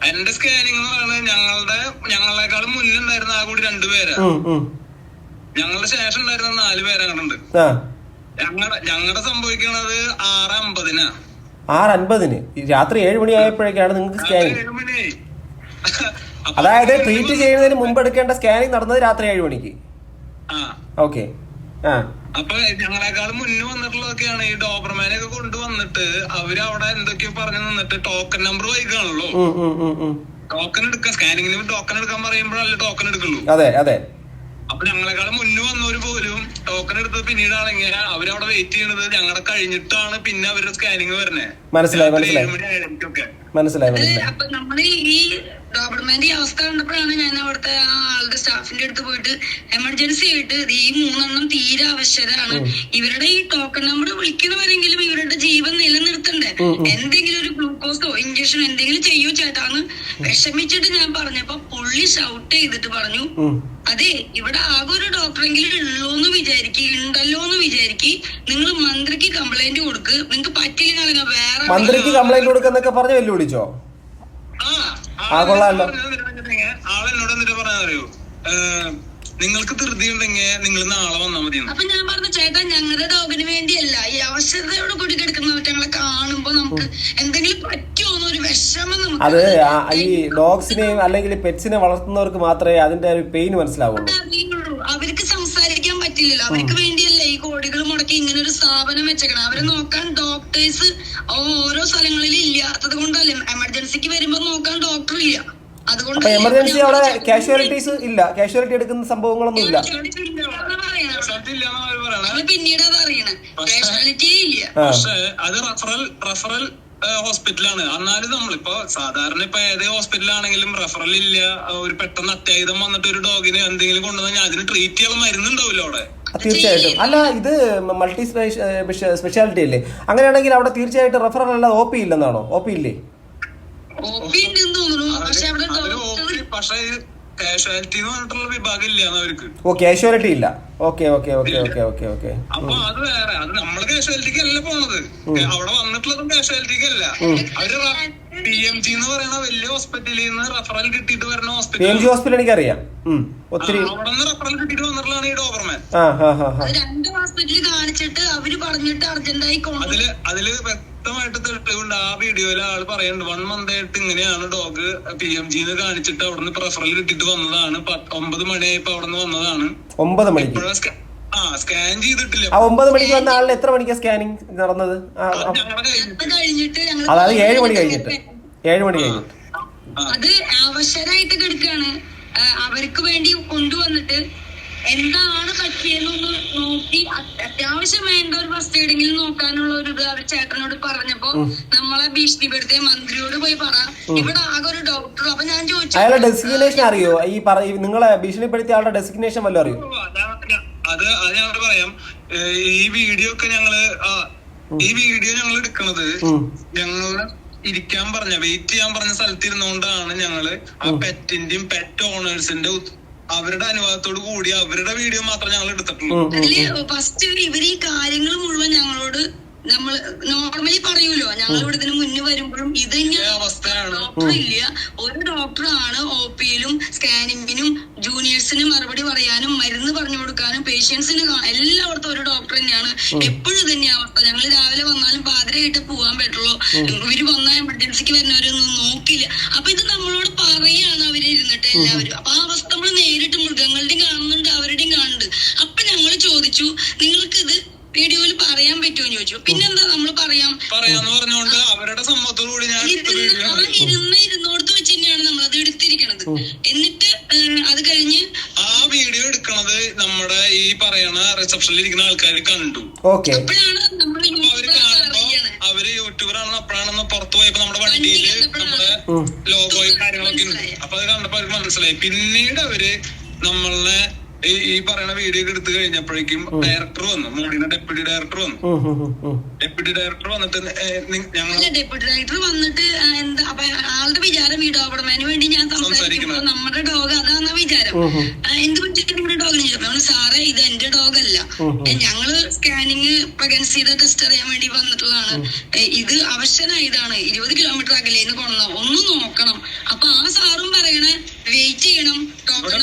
എന്റെ സ്കാനിങ് എന്ന് പറയുന്നത് ഞങ്ങളെക്കാളും മുന്നുണ്ടായിരുന്ന ആ കൂടി 2 പേരാ. ഞങ്ങളുടെ ശേഷം ഉണ്ടായിരുന്ന 4 പേരങ്ങനുണ്ട്. ഞങ്ങളുടെ സംഭവിക്കണത് 6:50 6:50 രാത്രി 7 മണി ആയപ്പോഴേക്കാണ് നിങ്ങൾക്ക് സ്കാനിങ്. അതായത് ട്രീറ്റ് ചെയ്യുന്നതിന് മുമ്പ് എടുക്കേണ്ട സ്കാനിങ് നടന്നത് രാത്രി 7 മണിക്ക്. ഓക്കെ. അപ്പൊ ഞങ്ങളെക്കാളും മുന്നേ വന്നിട്ടുള്ളതൊക്കെയാണ് ഈ ഡോബർമാനെയൊക്കെ കൊണ്ടുവന്നിട്ട് അവരവിടെ എന്തൊക്കെയോ പറഞ്ഞു നിന്നിട്ട് ടോക്കൺ നമ്പർ വൈകാണല്ലോ. ടോക്കൺ എടുക്കാൻ സ്കാനിങ്ങിന് ടോക്കൺ എടുക്കാൻ പറയുമ്പോഴല്ലേ ടോക്കൺ എടുക്കുള്ളൂ. അതെ അതെ. അപ്പൊ ഞങ്ങളെക്കാളും മുന്നേ വന്നവര് പോലും ടോക്കൺ എടുത്തത് പിന്നീടാണെങ്കിൽ അവരവിടെ വെയിറ്റ് ചെയ്യണത് ഞങ്ങളുടെ കഴിഞ്ഞിട്ടാണ് പിന്നെ അവരുടെ സ്കാനിങ് വരുന്നത്. മനസ്സിലായി. അപ്പൊ നമ്മള് ഈ ഡോബർമാന്റെ അവസ്ഥ കണ്ടപ്പോഴാണ് ഞാൻ അവിടുത്തെ ആ ആളുടെ സ്റ്റാഫിന്റെ അടുത്ത് പോയിട്ട് എമർജൻസി ആയിട്ട് ഈ 3 എണ്ണം തീരെ ആവശ്യമാണ്, ഇവരുടെ ഈ ടോക്കൺ നമ്പർ വിളിക്കണവരെങ്കിലും ഇവരുടെ ജീവൻ നിലനിർത്തണ്ടേ, എന്തെങ്കിലും ഒരു ഗ്ലൂക്കോസോ ഇഞ്ചക്ഷനോ എന്തെങ്കിലും ചെയ്യൂ ചേട്ടാന്ന് വിഷമിച്ചിട്ട് ഞാൻ പറഞ്ഞപ്പോ പുള്ളി ഷൗട്ട് ചെയ്തിട്ട് പറഞ്ഞു, അതെ ഇവിടെ ആകെ ഒരു ഡോക്ടറെങ്കിലും ഉണ്ടല്ലോ എന്ന് വിചാരിക്കി, നിങ്ങൾ മന്ത്രിക്ക് കംപ്ലൈന്റ് കൊടുക്ക്, നിങ്ങൾക്ക് പറ്റില്ലെങ്കിൽ വേറെ മന്ത്രിക്ക് കംപ്ലൈന്റ് കൊടുക്കുന്നൊക്കെ പറഞ്ഞ് വെല്ലുവിളിച്ചോ? ആളെന്നോട് എന്നിട്ട് പറയാനറിയോ, നിങ്ങൾക്ക് ധൃതി ഉണ്ടെങ്കിൽ നിങ്ങൾ നാളെ വന്നാൽ മതി. അപ്പൊ ഞാൻ പറഞ്ഞു, ചേട്ടാ ഞങ്ങളുടെ ഡോഗിന് വേണ്ടിയല്ല, ഈ അവശതയോട് കൂടി കിടക്കുന്നവറ്റങ്ങളെ കാണുമ്പോ നമുക്ക് എന്തെങ്കിലും പറ്റുമോ ഒരു വിഷമം നമുക്ക്. അത് ഈ ഡോഗ്സിനെയും അല്ലെങ്കിൽ പെറ്റ്സിനെ വളർത്തുന്നവർക്ക് മാത്രമേ അതിന്റെ ഒരു പെയിൻ മനസ്സിലാവുള്ളൂ. അവർക്ക് സംസാരിക്കാൻ പറ്റില്ലല്ലോ, അവർക്ക് വേണ്ടിയല്ല ഈ കോടികൾ മുടക്കി ഇങ്ങനെ ഒരു സ്ഥാപനം വെച്ചേക്കണം. അവരെ നോക്കാൻ ഡോക്ടേഴ്സ് ഓരോ സ്ഥലങ്ങളിൽ ഇല്ലാത്തത് കൊണ്ടല്ലേ, എമർജൻസിക്ക് വരുമ്പോ നോക്കാൻ ഡോക്ടർ ഇല്ല. അതുകൊണ്ട് എമർജൻസി അവിടെ കാഷ്വാലിറ്റീസ് ഇല്ല, കാഷ്വാലിറ്റി എടുക്കുന്ന സംഭവങ്ങളൊന്നും ഇല്ല. പിന്നീട് അത് അറിയണേ, കാഷ്വാലിറ്റിയേ ഇല്ല. പക്ഷേ അത് റഫറൽ ഹോസ്പിറ്റലാണ്. എന്നാലും നമ്മളിപ്പോ സാധാരണ ഇപ്പൊ ഏതേ ഹോസ്പിറ്റലാണെങ്കിലും റെഫറൽ ഇല്ല. ഒരു പെട്ടെന്ന് അത്യാഹിതം വന്നിട്ട് ഒരു ഡോഗിനെ എന്തെങ്കിലും കൊണ്ടുവന്നാൽ അതിന് ട്രീറ്റ് ചെയ്യാൻ മരുന്നുണ്ടാവില്ല അവിടെ. തീർച്ചയായിട്ടും. അല്ല, ഇത് മൾട്ടി സ്പെഷ്യാലിറ്റി അല്ലേ? അങ്ങനെയാണെങ്കിൽ അവിടെ തീർച്ചയായിട്ടും റെഫറൽ അല്ല OP ഇല്ലെന്നാണോ? OP ഇല്ലേ? പക്ഷേ കാഷ്വാലിറ്റി എന്ന് പറഞ്ഞിട്ടുള്ള വിഭാഗം ഇല്ല അവർക്ക്. ഓ, കാഷ്വാലിറ്റി ഇല്ല. Okay okay okay okay okay okay. അപ്പൊ അത് വേറെ, അത് നമ്മള് കാഷ്വാലിറ്റിക്ക് അല്ല പോണത്, അവിടെ വന്നിട്ടുള്ളതും കാഷ്വാലിറ്റിക്ക് അല്ല. അവര് PMG എന്ന് പറയുന്ന വലിയ ഹോസ്പിറ്റലിൽ നിന്ന് റെഫറൽ കിട്ടിയിട്ട് വരുന്ന ഹോസ്പിറ്റൽ. PMG ഹോസ്പിറ്റൽ എനിക്കറിയാം ഒത്തിരി. അവിടെ നിന്ന് റെഫറൽ കിട്ടിയിട്ട് വന്നിട്ടുള്ളതാണ് ഈ ഡോബർമാൻ. 2 ഹോസ്പിറ്റലിൽ കാണിച്ചിട്ട് അവര് പറഞ്ഞിട്ട് അർജന്റായി അതില് വ്യക്തമായിട്ട് തെളിവുണ്ട്. ആ വീഡിയോയിൽ ആള് പറയുന്നുണ്ട് 1 month ആയിട്ട് ഇങ്ങനെയാണ് ഡോഗ് PMG കാണിച്ചിട്ട് അവിടുന്ന് റെഫറൽ കിട്ടിയിട്ട് വന്നതാണ്. 9 മണിയായപ്പോ അവിടുന്ന് വന്നതാണ്. 9 മണിക്ക് സ്കാൻ ചെയ്തിട്ടില്ല. ആ 9 മണിക്ക് വന്ന ആളിന് എത്ര മണിക്കാണ് സ്കാനിങ് നടന്നത്? അതായത് 7 മണി കഴിഞ്ഞിട്ട്. അത് അവശരായിട്ട് കിടക്കാണ്. അവർക്ക് വേണ്ടി കൊണ്ടുവന്നിട്ട് എന്താണ് പറ്റിയെന്നൊന്ന് നോക്കി അത്യാവശ്യം വേണ്ട ഒരു ഫസ്റ്റ് എയ്ഡെങ്കിലും നോക്കാനുള്ള ഒരു ഇത് അവർ ചേട്ടനോട് പറഞ്ഞപ്പോ നമ്മളെ ഭീഷണിപ്പെടുത്തിയ മന്ത്രിയോട് പോയി പറ, ഇവിടെ ആകെ ഒരു ഡോക്ടർ. അപ്പൊ ഞാൻ ചോദിച്ചു, അയാളുടെ ഡെസിഗ്നേഷൻ അറിയോ? ഈ നിങ്ങളെ ഭീഷണിപ്പെടുത്തിയ ആളുടെ ഡെസിഗ്നേഷൻ വല്ലതും അറിയോ? അത് ഞങ്ങൾ പറയാം. ഈ വീഡിയോ ഞങ്ങൾ എടുക്കണത് ഞങ്ങള് ഇരിക്കാൻ പറഞ്ഞ വെയിറ്റ് ചെയ്യാൻ പറഞ്ഞ സ്ഥലത്ത് ഇരുന്നുകൊണ്ടാണ് ഞങ്ങള് ആ പെറ്റിന്റെയും പെറ്റ് ഓണേഴ്സിന്റെ അവരുടെ അനുവാദത്തോട് കൂടി അവരുടെ വീഡിയോ മാത്രം ഞങ്ങൾ എടുത്തിട്ടുള്ളൂ. അതില് ഫസ്റ്റ് ഇവര് ഈ കാര്യങ്ങൾ മുഴുവൻ ഞങ്ങളോട് നമ്മൾ നോർമലി പറയൂലോ, ഞങ്ങൾ ഇവിടെ ഇതിന് മുന്നേ വരുമ്പോഴും ഇത് ഡോക്ടർ ഇല്ല, ഒരു ഡോക്ടറാണ് OP-യിലും സ്കാനിങ്ങിനും ജൂനിയേഴ്സിന് മറുപടി പറയാനും മരുന്ന് പറഞ്ഞു കൊടുക്കാനും പേഷ്യൻസിന് എല്ലായിടത്തും ഒരു ഡോക്ടർ തന്നെയാണ്. എപ്പോഴും തന്നെയാ അവസ്ഥ. ഞങ്ങൾ രാവിലെ വന്നാലും പാതിരയായിട്ട് പോകാൻ പറ്റുള്ളൂ. ഇവര് വന്നാൽ എമർജൻസിക്ക് വരുന്നവരൊന്നും നോക്കില്ല. അപ്പൊ ഇത് നമ്മളോട് പറയാണ് അവര് ഇരുന്നിട്ട് എല്ലാവരും. അപ്പൊ ആ അവസ്ഥ നമ്മൾ നേരിട്ട് മൃഗങ്ങളുടെയും കാണുന്നുണ്ട്, അവരുടെയും കാണുന്നുണ്ട്. അപ്പൊ ഞങ്ങൾ ചോദിച്ചു, നിങ്ങൾക്ക് ഇത് വീഡിയോയിൽ പറയാൻ പറ്റുമോ ചോദിച്ചു. പിന്നെന്താ നമ്മൾ പറയാന്ന് പറഞ്ഞുകൊണ്ട് അവരുടെ സമ്മതത്തോടുകൂടി ഞാൻ ഇരുന്നോടത്ത് വെച്ച് തന്നെയാണ് നമ്മളത് എടുത്തിരിക്കണത്. എന്നിട്ട് അത് കഴിഞ്ഞ് ആ വീഡിയോ എടുക്കണത് നമ്മുടെ ഈ പറയണ റിസപ്ഷനിൽ ഇരിക്കുന്ന ആൾക്കാർ കണ്ടു. അപ്പോഴാണ് നമ്മൾ അവര് യൂട്യൂബറാണെന്ന് അപ്പോഴാണെന്ന് പുറത്തു പോയപ്പോ നമ്മുടെ വണ്ടിയില് നമ്മുടെ ലോഗോയും കാര്യങ്ങളൊക്കെ ഉണ്ട്. അപ്പൊ അത് കണ്ടപ്പോ അവർക്ക് മനസ്സിലായി. പിന്നീട് അവര് നമ്മളെ ഈ പറയുന്ന വീഡിയോ ഒക്കെ എടുത്തു കഴിഞ്ഞപ്പോഴേക്കും ഡയറക്ടർ വന്നു, മോഡിന്റെ ഡെപ്യൂട്ടി ഡയറക്ടർ വന്നു. ഡെപ്യൂട്ടി ഡയറക്ടർ വന്നിട്ട് ഞങ്ങൾ ഡെപ്യൂട്ടി ഡയറക്ടർ വന്നിട്ട് എന്താ അപ്പൊ ആളുടെ വിചാരം ഈ ഡോബർമാന് വേണ്ടി ഞാൻ സംസാരിക്കുമ്പോ നമ്മുടെ ഡോഗ് അതാന്ന വിചാരം. എന്ത് പറ്റിയിട്ട് നിങ്ങളുടെ ഡോഗിന് ചോദിച്ചു. സാറേ ഇത് എന്റെ ഡോഗ് അല്ല, ഞങ്ങള് സ്കാനിങ് പ്രഗ്നൻസിയുടെ ടെസ്റ്റ് അറിയാൻ വേണ്ടി വന്നിട്ടുള്ളതാണ്, ഇത് അവശനായതാണ്, 20 കിലോമീറ്റർ അകലേന്ന് കൊണ്ടുവന്ന ഒന്ന് നോക്കണം. അപ്പൊ ആ സാറും പറയണേ വെയിറ്റ് ചെയ്യണം, ഇവിടെ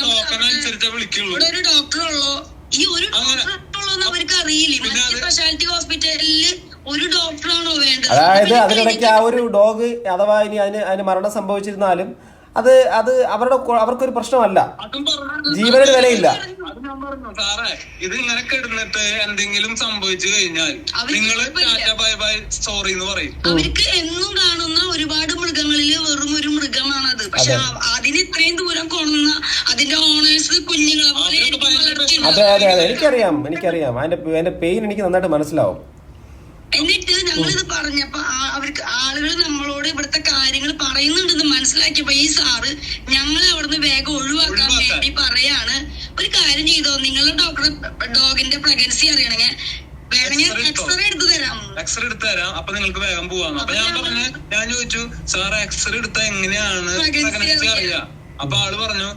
ഒരു ഡോക്ടർ ഉള്ളോ, ഈ ഒരു ഡോക്ടർ ഉള്ളോന്ന് അവർക്ക് അറിയില്ല. മറ്റു സ്പെഷ്യാലിറ്റി ഹോസ്പിറ്റലില് ഒരു ഡോക്ടറാണോ വേണ്ടത്? അതായത് അതിനിടയ്ക്ക് ആ ഒരു ഡോഗ് അഥവാ ഇനി അതിന് മരണം സംഭവിച്ചിരുന്നാലും അത് അവർക്കൊരു പ്രശ്നമല്ല, ജീവനൊരു വിലയില്ല. സാറേ ഇത് ഇങ്ങനെ കിടന്നിട്ട് എന്തെങ്കിലും സംഭവിച്ചു കഴിഞ്ഞാൽ നിങ്ങള് ബൈ ബൈ സോറി എന്ന് പറയും. അവർക്ക് എന്നും കാണുന്ന ഒരുപാട് മൃഗങ്ങളില് വെറും ഒരു മൃഗമാണത്. പക്ഷെ അതിന് ഇത്രയും ദൂരം കൊണ്ടുവന്ന അതിന്റെ ഓണേഴ്സ് കുഞ്ഞുങ്ങളെ പോലെ അതെ അതെ അതെ എനിക്കറിയാം അതിന്റെ പെയിൻ എനിക്ക് നന്നായിട്ട് മനസ്സിലാവും. എന്നിട്ട് ഞങ്ങളിത് പറഞ്ഞപ്പോ അവർക്ക് ആളുകൾ നമ്മളോട് ഇവിടുത്തെ കാര്യങ്ങൾ പറയുന്നുണ്ടെന്ന് മനസ്സിലാക്കിയപ്പോ ഈ സാറ് ഞങ്ങളെ അവിടുന്ന് വേഗം ഒഴിവാക്കാൻ വേണ്ടി പറയാണ്, ഒരു കാര്യം ചെയ്തോ, നിങ്ങളുടെ ഡോഗിന്റെ പ്രഗ്നൻസി അറിയണമെങ്കിൽ വേണമെങ്കിൽ എക്സ്റേ എടുത്തു തരാം, അപ്പൊ നിങ്ങൾക്ക് വേഗം പോവാം. അപ്പൊ ഞാൻ ചോദിച്ചു സാർ എക്സ്റേ എടുത്താ എങ്ങനെയാണ് പ്രഗ്നൻസി അറിയാം? അപ്പൊ ആള് പറഞ്ഞു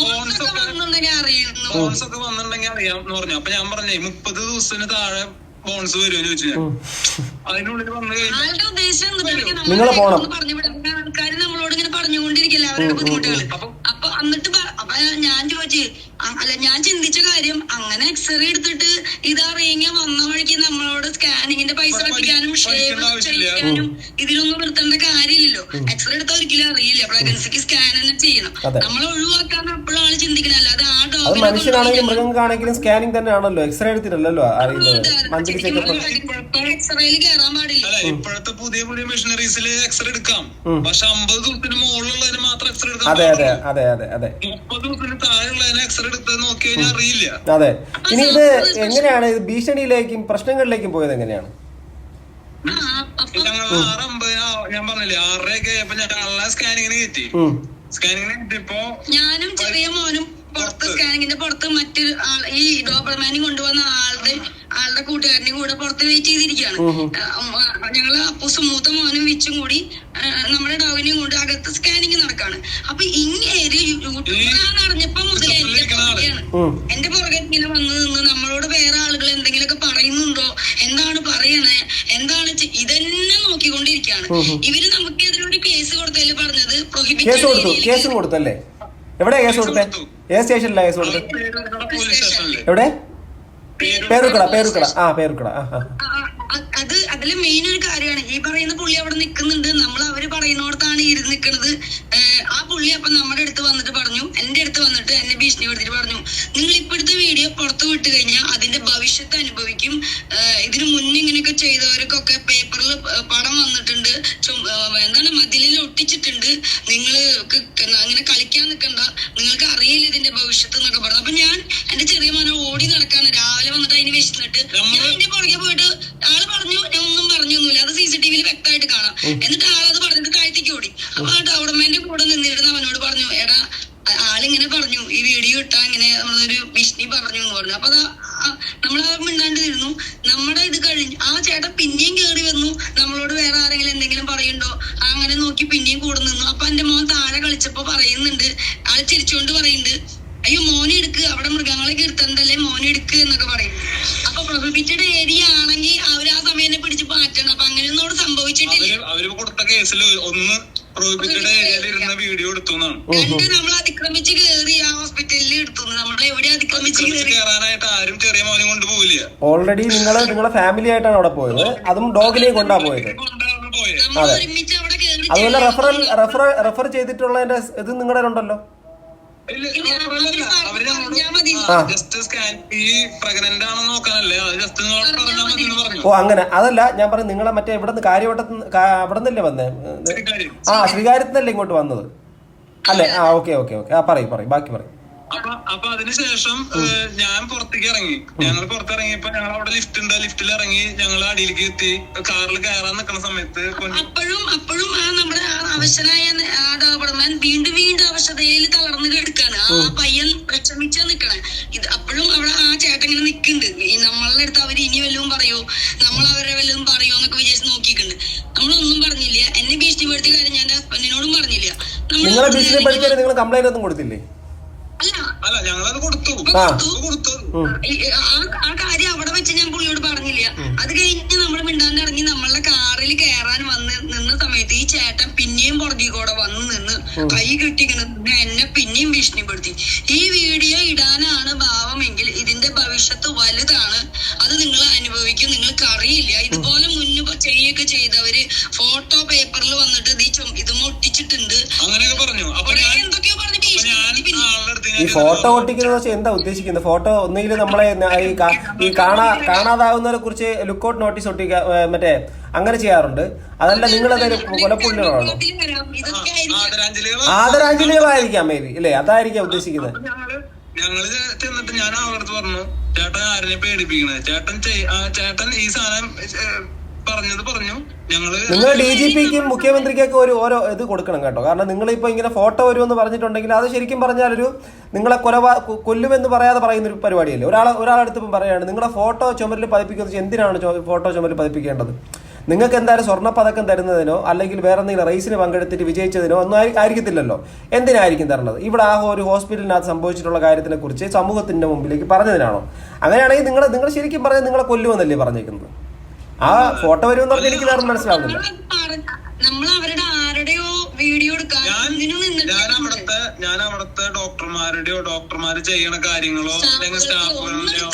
ബോൺസ് ഒക്കെ വന്നിട്ടുണ്ടെങ്കിൽ അറിയാം എന്ന് പറഞ്ഞു. അപ്പൊ ഞാൻ പറഞ്ഞേ 30 ദിവസത്തിന് താഴെ ബോൺസ് വരുമെന്ന് ചോദിച്ചു ഞാൻ. അതിനുള്ളിൽ വന്നു കഴിഞ്ഞാൽ ആൾക്കാർ നമ്മളോട് ഇങ്ങനെ പറഞ്ഞുകൊണ്ടിരിക്കില്ല അവരുടെ ബുദ്ധിമുട്ടുകൾ. അപ്പൊ എന്നിട്ട് അപ്പൊ ഞാൻ ചോദിച്ചു, അല്ല ഞാൻ ചിന്തിച്ച കാര്യം അങ്ങനെ എക്സ്റേ എടുത്തിട്ട് ഇതറിയെങ്കിൽ വന്ന വഴിക്ക് നമ്മളോട് സ്കാനിങ്ങിന്റെ പൈസ വെപ്പിക്കാനും ഷേവ് ചെയ്യിക്കാനും ഇതിലൊന്നും നിർത്തേണ്ട കാര്യമില്ലല്ലോ. എക്സ്റേ എടുത്താൽ ഒരിക്കലും അറിയില്ല, പ്രഗ്നൻസിക്ക് സ്കാൻ തന്നെ ചെയ്യണം. നമ്മളെ ഒഴിവാക്കാൻ എപ്പോഴും ആള് ചിന്തിക്കണം, അല്ലാതെ ആ ഡോക്ടർ മനുഷ്യനാണെങ്കിലും മൃഗങ്ങൾക്കാണെങ്കിലും സ്കാനിങ് തന്നെയാണല്ലോ, എക്സ്റേ എടുത്തിട്ടല്ലോ എക്സ്റേയിൽ കയറാൻ പാടില്ല. ഇപ്പോഴത്തെ പുതിയ മെഷീനറീസില് എക്സ്റേ എടുക്കാം, പക്ഷെ 50 ദിവസത്തിന് മുകളിലുള്ളതിന് മാത്രം എക്സ്റേ എടുക്കാം. 30 ദിവസത്തിന് താഴെയുള്ളതിന് എക്സ്റേ എടുത്ത് നോക്കി കഴിഞ്ഞാൽ അറിയില്ല. അതെ, ഇനി ഇത് എങ്ങനെയാണ് ഇത് ഭീഷണിയിലേക്കും പ്രശ്നങ്ങളിലേക്കും പോയത് എങ്ങനെയാണ്? ഞങ്ങൾ 6:50 ഞാൻ പറഞ്ഞില്ലേ 6:30 ആയപ്പോ ഞങ്ങളെ സ്കാനിങ്ങിന് കയറ്റി. സ്കാനിങ്ങിന് കയറ്റിയപ്പോ ഞാനും ചെറിയ മോനും പുറത്ത് സ്കാനിങ്ങിന്റെ പുറത്ത് മറ്റൊരു ഈ ഡോബർമാനും കൊണ്ടുവന്ന ആളുടെ കൂട്ടുകാരനെയും കൂടെ പുറത്ത് വെയിറ്റ് ചെയ്തിരിക്കുകയാണ്. ഞങ്ങള് അപ്പൂസും മൂത്ത മോനും വിച്ചും കൂടി നമ്മുടെ ഡോഗിനെയും കൊണ്ട് അകത്ത് സ്കാനിങ് നടക്കാണ്. അപ്പൊ ഇങ്ങനെ യൂട്യൂബിലാന്ന് അറിഞ്ഞപ്പോ മുതലേ എന്റെ പുറകെ ഇങ്ങനെ വന്നു നിന്ന് നമ്മളോട് വേറെ ആളുകൾ എന്തെങ്കിലുമൊക്കെ പറയുന്നുണ്ടോ, എന്താണ് പറയണേ, എന്താണ് ഇതന്നെ നോക്കിക്കൊണ്ടിരിക്കുകയാണ്. ഇവര് നമുക്ക് എതിരൊരു കേസ് കൊടുത്തതിൽ പറഞ്ഞത് കേസും കൊടുത്തല്ലേ? എവിടെയാ കേസ് കൊടുത്തേ? ഏത് സ്റ്റേഷനിലാ കേസ് കൊടുത്തത്? എവിടെ? പേരുക്കട. അത് അതില് മെയിൻ ഒരു കാര്യമാണ്, ഈ പറയുന്ന പുള്ളി അവിടെ നിൽക്കുന്നുണ്ട്, നമ്മൾ അവര് പറയുന്നിടത്താണ് ഇരുന്ന് നിൽക്കുന്നത്. ആ പുള്ളി അപ്പൊ നമ്മുടെ അടുത്ത് വന്നിട്ട് പറഞ്ഞു, എന്റെ അടുത്ത് വന്നിട്ട് എന്നെ ഭീഷണി കൊടുത്തിട്ട് പറഞ്ഞു, നിങ്ങൾ ഇപ്പോഴത്തെ വീഡിയോ പുറത്തു വിട്ട് കഴിഞ്ഞാൽ അതിന്റെ ഭവിഷ്യത്ത് അനുഭവിക്കും, ഇതിനു മുന്നേ ഇങ്ങനെയൊക്കെ ചെയ്തവർക്കൊക്കെ പേപ്പറിൽ പടം വന്നിട്ടുണ്ട്, എന്താണ് മതിലിൽ ഒട്ടിച്ചിട്ടുണ്ട്, നിങ്ങൾ അങ്ങനെ കളിക്കാൻ നിൽക്കണ്ട, നിങ്ങൾക്ക് അറിയില്ല ഇതിന്റെ ഭവിഷ്യത്ത് എന്നൊക്കെ പറഞ്ഞു. അപ്പൊ ഞാൻ എന്റെ ചെറിയ മോനെ ഓടി നടക്കാണ്, രാവിലെ വന്നിട്ട് അതിന് വിശന്നിട്ട് ഞാൻ അതിന്റെ പുറകെ പോയിട്ട് ആള് പറഞ്ഞു, ഞാൻ ഒന്നും പറഞ്ഞൊന്നുമില്ല, അത് CCTV വ്യക്തമായിട്ട് കാണാം. എന്നിട്ട് ആളത് പറഞ്ഞിട്ട് താഴ്ത്തിക്ക് ഓടി. അപ്പൊ ആ ഗവൺമെന്റ് കൂടെ നിന്നിരുന്ന അവനോട് പറഞ്ഞു, എടാ ആളിങ്ങനെ പറഞ്ഞു, ഈ വീഡിയോ ഇട്ടാ ഇങ്ങനെ നമ്മളൊരു ഭീഷണി പറഞ്ഞു എന്ന് പറഞ്ഞു. അപ്പൊ നമ്മൾ മിണ്ടാണ്ടിരുന്നു. നമ്മുടെ ഇത് കഴിഞ്ഞു ആ ചേട്ടൻ പിന്നെയും കയറി വന്നു, നമ്മളോട് വേറെ ആരെങ്കിലും എന്തെങ്കിലും പറയുന്നുണ്ടോ അങ്ങനെ നോക്കി പിന്നെയും കൂടെ നിന്നു. അപ്പൊ എന്റെ മോൻ താഴെ കളിച്ചപ്പോ പറയുന്നുണ്ട്, ആള് ചിരിച്ചുകൊണ്ട് പറയുന്നുണ്ട്, അയ്യോ മോനെ എടുക്ക്, അവിടെ മൃഗങ്ങളൊക്കെ എടുത്തണ്ടല്ലേ മോനെ എടുക്ക് എന്നൊക്കെ പറയും. അപ്പൊ പ്രൊഹിബിറ്റഡ് ഏരിയ ആണെങ്കിൽ അവര് ആ സമയം പിടിച്ച് മാറ്റണം. അപ്പൊ അങ്ങനെയൊന്നും അവിടെ സംഭവിച്ചിട്ടില്ല. അവര് കൊടുത്ത കേസിൽ ഒന്ന് പ്രൊഹിബിറ്റഡ് ഏരിയയിൽ ഇരുന്ന വീഡിയോ എടുത്തു രണ്ട് നമ്മൾ അതിക്രമിച്ച് കയറി ആ ഹോസ്പിറ്റലിൽ എടുത്തു. നമ്മൾ എവിടെ അതിക്രമിച്ച് കയറാനായിട്ട് ആരും ചെറിയ മോനെ കൊണ്ടുപോകില്ല. ഓൾറെഡി നിങ്ങളെ ഫാമിലി ആയിട്ടാണ് അവിടെ പോയത്, അതും ഡോഗിനെയും കൊണ്ടാ പോയത്. നമ്മൾ ഒരുമിച്ച് അവിടെ കയറി. അതുപോലെ റെഫർ ചെയ്തിട്ടുള്ളതിന്റെ ഇത് നിങ്ങളുടെ ഉണ്ടല്ലോ. ഓ അങ്ങനെ അതല്ല ഞാൻ പറഞ്ഞു, നിങ്ങളെ മറ്റേ ഇവിടുന്ന് അവിടെ നിന്നല്ലേ വന്നേ? ശ്രീകാര്യത്തിനല്ലേ ഇങ്ങോട്ട് വന്നത് അല്ലേ? ഓക്കെ. പറയും ബാക്കി പറയും. അപ്പൊ അതിനുശേഷം ഞാൻ പുറത്തേക്ക് ഇറങ്ങി. ഞങ്ങൾ പുറത്തിറങ്ങിയപ്പോ ഞങ്ങൾ അവിടെ ലിഫ്റ്റ് ഉണ്ട്, ലിഫ്റ്റിൽ ഇറങ്ങി ഞങ്ങൾ അടിയിലേക്ക് എത്തി. കാറിൽ കയറാൻ നിൽക്കുന്ന സമയത്ത് അപ്പോഴും നമ്മുടെ അവശനായ ആ ഡോബർമാൻ വീണ്ടും അവശതയിൽ തളർന്നു കിടക്കാണ്. ആ പയ്യൻ വിഷമിച്ചാ നിക്കണേ. ഇത് അപ്പോഴും അവിടെ ആ ചേട്ടൻ ഇങ്ങനെ നിക്കുന്നുണ്ട്. നമ്മളുടെ അടുത്ത് അവര് ഇനി വല്ലതും പറയോ, നമ്മൾ അവരെ വല്ലതും പറയോ എന്നൊക്കെ വിചാരിച്ച് നോക്കിയിട്ടുണ്ട്. നമ്മളൊന്നും പറഞ്ഞില്ല. എന്നെ ഭീഷണിപ്പെടുത്തിയ കാര്യം ഞാൻ ഹസ്ബൻഡിനോടും പറഞ്ഞില്ല. നിങ്ങളെ ഭീഷണിപ്പെടുത്തിയാൽ നിങ്ങൾ കംപ്ലൈന്റ് ഒന്നും കൊടുത്തില്ലേ? അല്ല, ഞങ്ങളത് കൊടുത്തു. ആ കാര്യം അവിടെ വെച്ച് ഞാൻ പുള്ളിയോട് പറഞ്ഞില്ല. അത് കഴിഞ്ഞ് നമ്മൾ മിണ്ടാണ്ട് ഇറങ്ങി നമ്മളുടെ കാറിൽ കയറാൻ നിന്ന സമയത്ത് ഈ ചേട്ടൻ പിന്നെയും പുറകെ കൂടെ വന്ന് നിന്ന് കൈ കെട്ടിക്കണ എന്നെ പിന്നെയും ഭീഷണിപ്പെടുത്തി. ഈ വീഡിയോ ഇടാനാണ് ഭാവമെങ്കിൽ ഇതിന്റെ ഭവിഷ്യത്ത് വലുതാണ്. അത് നിങ്ങൾ അനുഭവിക്കും. നിങ്ങൾക്ക് അറിയില്ല. ഇതുപോലെ മുന്നേ ചെയ്യുകയൊക്കെ ചെയ്തവര് ഫോട്ടോ പേപ്പറിൽ വന്നിട്ട് ഇത് ഒട്ടിച്ചിട്ടുണ്ട് അങ്ങനെയൊക്കെ പറഞ്ഞു. എന്തൊക്കെയോ പറഞ്ഞു. ഈ ഫോട്ടോ ഒട്ടിക്കുന്നത് വെച്ചാൽ എന്താ ഉദ്ദേശിക്കുന്നത്? ഫോട്ടോ ഒന്നുകിൽ നമ്മളെ ഈ കാണാതാവുന്നതിനെ കുറിച്ച് ലുക്കൗട്ട് നോട്ടീസ് ഒട്ടിക്കുക, മറ്റേ അങ്ങനെ ചെയ്യാറുണ്ട്. അതല്ല, നിങ്ങളതൊരു കൊലപ്പുള്ളികളാണോ? ആദരാഞ്ജലികളായിരിക്കാം മേ ബി, അല്ലേ? അതായിരിക്കാം ഉദ്ദേശിക്കുന്നത്. ഞങ്ങള് ചെന്നിട്ട് ഞാൻ അവരുടെ പറഞ്ഞു, ചേട്ടൻ ആരെന്നെ പേടിപ്പിക്കണേ, ചേട്ടൻ ഈ സാധനം പറഞ്ഞു. നിങ്ങൾ DGPക്കും മുഖ്യമന്ത്രിക്കൊക്കെ ഓരോ ഇത് കൊടുക്കണം കേട്ടോ. കാരണം നിങ്ങളിപ്പോ ഇങ്ങനെ ഫോട്ടോ വരുമെന്ന് പറഞ്ഞിട്ടുണ്ടെങ്കിൽ അത് ശരിക്കും പറഞ്ഞാൽ നിങ്ങളെ കൊല്ലുമെന്ന് പറയാതെ പറയുന്നൊരു പരിപാടിയല്ലേ. ഒരാളെടുത്ത് ഇപ്പം പറയാണ് നിങ്ങളുടെ ഫോട്ടോ ചുമരിൽ പതിപ്പിക്കുന്നത്. എന്തിനാണ് ഫോട്ടോ ചുമരിൽ പതിപ്പിക്കേണ്ടത്? നിങ്ങൾക്ക് എന്തായാലും സ്വർണ്ണപ്പതക്കം തരുന്നതിനോ അല്ലെങ്കിൽ വേറെ എന്തെങ്കിലും റേസിന് പങ്കെടുത്തിട്ട് വിജയിച്ചതിനോ ഒന്നും ആയിരിക്കത്തില്ലല്ലോ. എന്തിനായിരിക്കും തരുന്നത്? ഇവിടെ ഒരു ഹോസ്പിറ്റലിനകത്ത് സംഭവിച്ചിട്ടുള്ള കാര്യത്തിനെ കുറിച്ച് സമൂഹത്തിന്റെ മുമ്പിലേക്ക് പറഞ്ഞതിനാണോ? അങ്ങനെയാണെങ്കിൽ നിങ്ങൾ ശരിക്കും പറഞ്ഞാൽ നിങ്ങളെ കൊല്ലുമെന്നല്ലേ പറഞ്ഞേക്കുന്നത്? ആ ഫോട്ടോ വരുമെന്ന് പറഞ്ഞാൽ എനിക്ക് വേറെ മനസ്സിലാവുന്നില്ല. നമ്മൾ അവരുടെ ആരുടെയോ വീഡിയോ എടുക്കാൻ ഞാൻ അവിടുത്തെ ഡോക്ടർമാര് ചെയ്യണ കാര്യങ്ങളോ അല്ലെങ്കിൽ സ്റ്റാഫുകളുടെയോ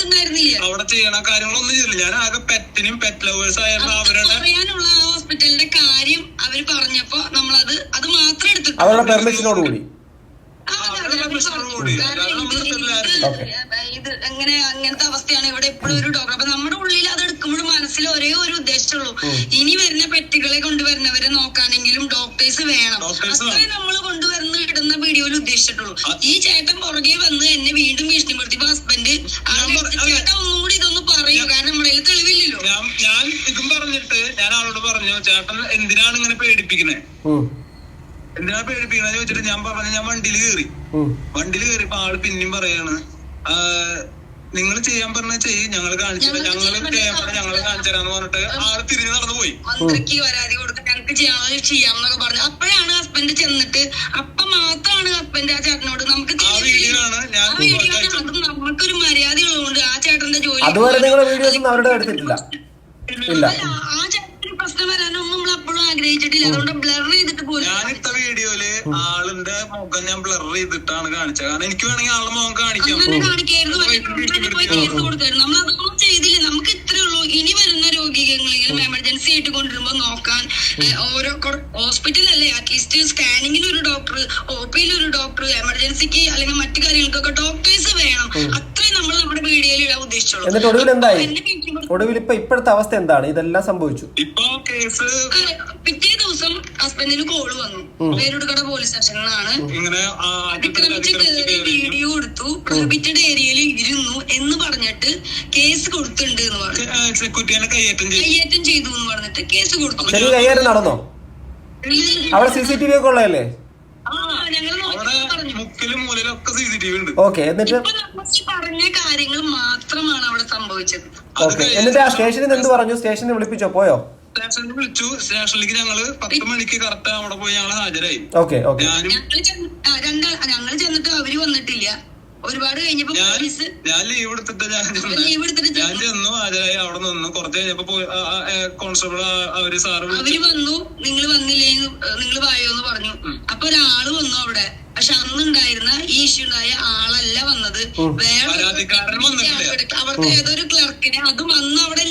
അവിടെ ചെയ്യണ കാര്യങ്ങളോ ഒന്നും ചെയ്തില്ല. ഞാൻ ആകെ പെറ്റിനും പെറ്റ് ലവേഴ്സ് ആയിരുന്നു അവരുടെ അറിയാനുള്ള ഹോസ്പിറ്റലിന്റെ കാര്യം അവര് പറഞ്ഞപ്പോ നമ്മളത് മാത്രം എടുത്തിട്ട് അവരുടെ പെർമിഷനോടുകൂടി ഇത് അങ്ങനത്തെ അവസ്ഥയാണ് ഇവിടെ എപ്പോഴും ഒരു ഡോക്ടർ. അപ്പൊ നമ്മുടെ ഉള്ളിൽ അത് എടുക്കുമ്പോഴും മനസ്സിൽ ഒരേ ഒരു ഉദ്ദേശമുള്ളൂ, ഇനി വരുന്ന പെട്ടികളെ കൊണ്ടുവരുന്നവരെ നോക്കാനെങ്കിലും ഡോക്ടേഴ്സ് വേണം. അത്രേ നമ്മൾ കൊണ്ടുവരുന്ന ഇടുന്ന വീഡിയോയിൽ ഉദ്ദേശിച്ചിട്ടുള്ളൂ. ഈ ചേട്ടൻ പുറകെ വന്ന് എന്നെ വീണ്ടും ഭീഷണിപ്പെടുത്തിയപ്പോ ഹസ്ബൻഡ് ചേട്ടൻ ഒന്നും കൂടി ഇതൊന്ന് പറയൂ, കാരണം നമ്മുടെ കയ്യിൽ തെളിവില്ലല്ലോ. ഞാൻ ഇതും പറഞ്ഞിട്ട് ഞാൻ ആളോട് പറഞ്ഞു, ചേട്ടൻ എന്തിനാണ് ഇങ്ങനെ പേടിപ്പിക്കണേ, എന്തിനാ പേടിപ്പിക്കണ ചോദിച്ചിട്ട് ഞാൻ പറഞ്ഞു, ഞാൻ വണ്ടിയിൽ കയറിയപ്പോ ആള് പിന്നെയും പറയാണ്, നിങ്ങൾ ചെയ്യാൻ പറഞ്ഞ ഞങ്ങൾ കാണിച്ചില്ല, ഞങ്ങൾ കാണിച്ചു തരാന്ന് പറഞ്ഞിട്ട് ആള് തിരിഞ്ഞു നടന്നു പോയി. മന്ത്രിക്ക് പരാതി കൊടുത്ത് ഞങ്ങൾക്ക് ചെയ്യാമെന്നൊക്കെ പറഞ്ഞു. അപ്പോഴാണ് ഹസ്ബൻഡ് ചെന്നിട്ട് മാത്രമാണ് ഹസ്ബൻഡ് ആ ചേട്ടനോട് നമുക്കൊരു മര്യാദ ഉള്ളതുകൊണ്ട് ആ ചേട്ടന്റെ ജോലി ആ ചേട്ടന് പ്രശ്നം വരാനൊന്നും നമ്മൾ അപ്പോഴും ആഗ്രഹിച്ചിട്ടില്ല. അതുകൊണ്ട് ബ്ലർ ചെയ്തിട്ട് പോലും ഞാനിട്ട വീഡിയോയില് ആളിന്റെ മുഖം ഞാൻ ബ്ലർ ചെയ്തിട്ടാണ് കാണിച്ചത്. കാരണം എനിക്ക് വേണമെങ്കിൽ ആളുടെ മുഖം കാണിക്കാം. കേസ് കൊടുക്കായിരുന്നു. നമ്മൾ അതൊന്നും ചെയ്തില്ല. നമുക്ക് ഇത്രേ ഉള്ളൂ, ഇനി വരുന്ന രോഗികളെങ്കിലും എമർജൻസി ആയിട്ട് കൊണ്ടുവരുമ്പോ നോക്കാൻ ഓരോ ഹോസ്പിറ്റലല്ലേ, അറ്റ്ലീസ്റ്റ് സ്കാനിങ്ങിന് ഒരു ഡോക്ടർ, OPയിൽ ഒരു ഡോക്ടർ, എമർജൻസിക്ക് അല്ലെങ്കിൽ മറ്റു കാര്യങ്ങൾക്കൊക്കെ ഡോക്ടേഴ്സ് വേണം. അത്രേ നമ്മൾ നമ്മുടെ വീഡിയോയിൽ ഇടാൻ ഉദ്ദേശിച്ചുള്ളൂ. ഒടുവിൽ ഇപ്പോഴത്തെ അവസ്ഥ എന്താണ്? ഇതെല്ലാം സംഭവിച്ചു. പിറ്റേ ദിവസം ഹസ്ബൻഡിന് കോള് വന്നു, പേരുടുക്കട പോലീസ് സ്റ്റേഷനിലാണ്. അതിക്രമിച്ച് കയറി വീഡിയോ എടുത്തു, പ്രോഹിബിറ്റഡ് ഏരിയയിൽ ഇരുന്നു എന്ന് പറഞ്ഞിട്ട് കേസ് കൊടുത്തിട്ടുണ്ട് എന്ന് പറഞ്ഞു. കയ്യേറ്റം ചെയ്തു എന്ന് പറഞ്ഞിട്ട് കേസ് കൊടുത്തു. കയ്യേറ്റം നടന്നോ? അവിടെ CCTV ഒക്കെ ഉള്ളതല്ലേ? ഓക്കെ, എന്നിട്ട് പറഞ്ഞ കാര്യങ്ങൾ മാത്രമാണ് അവിടെ സംഭവിച്ചത്. എന്നിട്ട് ആ സ്റ്റേഷനിൽ എന്ത് പറഞ്ഞു? സ്റ്റേഷനിൽ വിളിപ്പിച്ചോ? പോയോ? സ്റ്റേഷനിൽ വിളിച്ചു. സ്റ്റേഷനിലേക്ക് ഞങ്ങള് 10 മണിക്ക് കറക്റ്റ് അവിടെ പോയി ഞങ്ങള് ഹാജരായി. ഞങ്ങള് ചെന്നിട്ട് അവര് വന്നിട്ടില്ല. ഒരുപാട് കഴിഞ്ഞപ്പോ ഞാൻ ലീവ് എടുത്തിട്ട് ഞാൻ ചെന്നു, ഹാജരായി, അവിടെ നിന്നു. കുറച്ച് കഴിഞ്ഞപ്പോ കോൺസ്റ്റബിൾ അവര് വന്നു. നിങ്ങൾ വന്നില്ലേ, നിങ്ങൾ വായോന്ന് പറഞ്ഞു. അപ്പൊ ഒരാള് വന്നു അവിടെ. പക്ഷെ അന്നുണ്ടായിരുന്ന ഈ ഇഷ്യൂ ഉണ്ടായ ആളല്ല വന്നത്, വേറെ അവിടുത്തെ ഏതൊരു ക്ലർക്കിനെ, അതും അന്ന് അവിടെ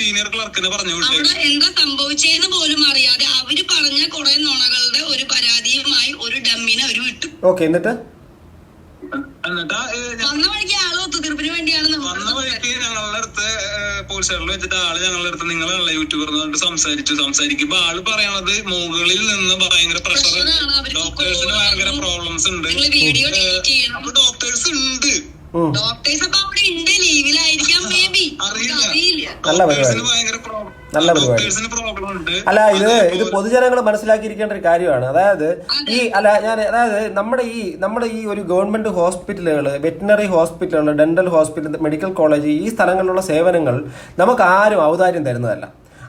സീനിയർ ക്ലർക്കിനെ പറഞ്ഞു. അവിടെ എന്താ സംഭവിച്ചതെന്ന് പോലും അറിയാതെ അവര് പറഞ്ഞ കുറെ നുണകളുടെ ഒരു പരാതിയുമായി ഒരു ഡമ്മിനെ അവര് വിട്ടു. എന്നിട്ട് എന്നിട്ട് വന്ന വഴിക്ക് ആള് ഒത്തുതീർപ്പിന് വേണ്ടിയാണ് വന്ന വഴിക്ക് ഞങ്ങളുടെ അടുത്ത് പോലീസ് സ്റ്റേഷനിൽ വെച്ചിട്ട് ആള് ഞങ്ങളുടെ അടുത്ത് നിങ്ങളല്ല യൂട്യൂബർ എന്നിട്ട് സംസാരിക്കുമ്പോ ആള് പറയണത് മുകളിൽ നിന്ന് ഭയങ്കര പ്രഷർ, ഡോക്ടേഴ്സിന് ഭയങ്കര പ്രോബ്ലംസ് ഉണ്ട്. വീഡിയോ ഡിലീറ്റ് ചെയ്യണം. അപ്പൊ ഡോക്ടേഴ്സ് ഉണ്ട്, ഡോക്ടേഴ്സ് അപ്പൊ അവിടെ ഉണ്ട്, ലീവിലായിരിക്കാം മേ ബി, അറിയില്ല. ഡോക്ടേഴ്സിന് ഭയങ്കര നല്ല പരിപാടി. അല്ല, ഇത് പൊതുജനങ്ങൾ മനസ്സിലാക്കിയിരിക്കേണ്ട ഒരു കാര്യമാണ്. അതായത് നമ്മുടെ ഈ ഒരു ഗവൺമെന്റ് ഹോസ്പിറ്റലുകൾ, വെറ്റിനറി ഹോസ്പിറ്റലുകൾ, ഡെന്റൽ ഹോസ്പിറ്റൽ, മെഡിക്കൽ കോളേജ്, ഈ സ്ഥലങ്ങളിലുള്ള സേവനങ്ങൾ നമുക്ക് ആരും ഔദാര്യം തരുന്നതല്ല.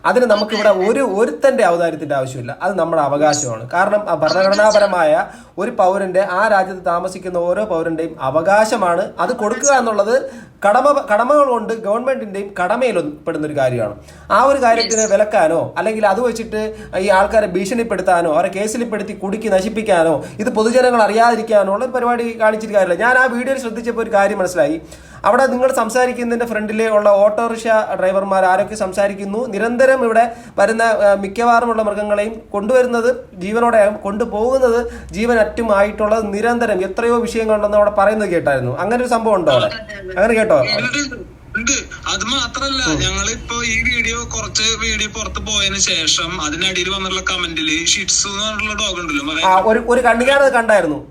അതിന് നമുക്കിവിടെ ഒരുത്തന്റെ ഔദാര്യത്തിന്റെ ആവശ്യമില്ല. അത് നമ്മുടെ അവകാശമാണ്. കാരണം ഭരണഘടനാപരമായ ഒരു പൗരന്റെ, ആ രാജ്യത്ത് താമസിക്കുന്ന ഓരോ പൗരന്റെയും അവകാശമാണ്. അത് കൊടുക്കുക എന്നുള്ളത് കടമകൾ കൊണ്ട് ഗവൺമെന്റിന്റെയും കടമയിൽ പെടുന്ന ഒരു കാര്യമാണ്. ആ ഒരു കാര്യത്തിന് വിലക്കാനോ അല്ലെങ്കിൽ അത് വെച്ചിട്ട് ഈ ആൾക്കാരെ ഭീഷണിപ്പെടുത്താനോ അവരെ കേസിൽപ്പെടുത്തി കുടുക്കി നശിപ്പിക്കാനോ ഇത് പൊതുജനങ്ങൾ അറിയാതിരിക്കാനോ ഉള്ള പരിപാടി കാണിച്ചിട്ട് കാര്യമില്ല. ഞാൻ ആ വീഡിയോയിൽ ശ്രദ്ധിച്ചപ്പോൾ ഒരു കാര്യം മനസ്സിലായി. അവിടെ നിങ്ങൾ സംസാരിക്കുന്നതിന്റെ ഫ്രണ്ടിലെ ഉള്ള ഓട്ടോറിക്ഷ ഡ്രൈവർമാർ ആരൊക്കെ സംസാരിക്കുന്നു, നിരന്തരം ഇവിടെ വരുന്ന മിക്കവാറുമുള്ള മൃഗങ്ങളെയും കൊണ്ടുവരുന്നത് ജീവനോടെ കൊണ്ടുപോകുന്നത് ജീവനറ്റുമായിട്ടുള്ളത് നിരന്തരം എത്രയോ വിഷയങ്ങളുണ്ടെന്ന് അവിടെ പറയുന്നത് കേട്ടായിരുന്നു. അങ്ങനെ ഒരു സംഭവം ഉണ്ടോ അവിടെ? അങ്ങനെ കേട്ടോ? ഉണ്ട്. അത് മാത്രല്ല, ഞങ്ങളിപ്പോ ഈ കുറച്ച് വീഡിയോ പുറത്ത് പോയതിനു ശേഷം അതിനടിയിൽ വന്നുള്ള കമന്റില് ഷിറ്റ്സു എന്ന് പറഞ്ഞിട്ടുള്ള ഡോഗ് ഉണ്ടല്ലോ, ഒരു കണ്ണിക്കാണത് കണ്ടായിരുന്നു.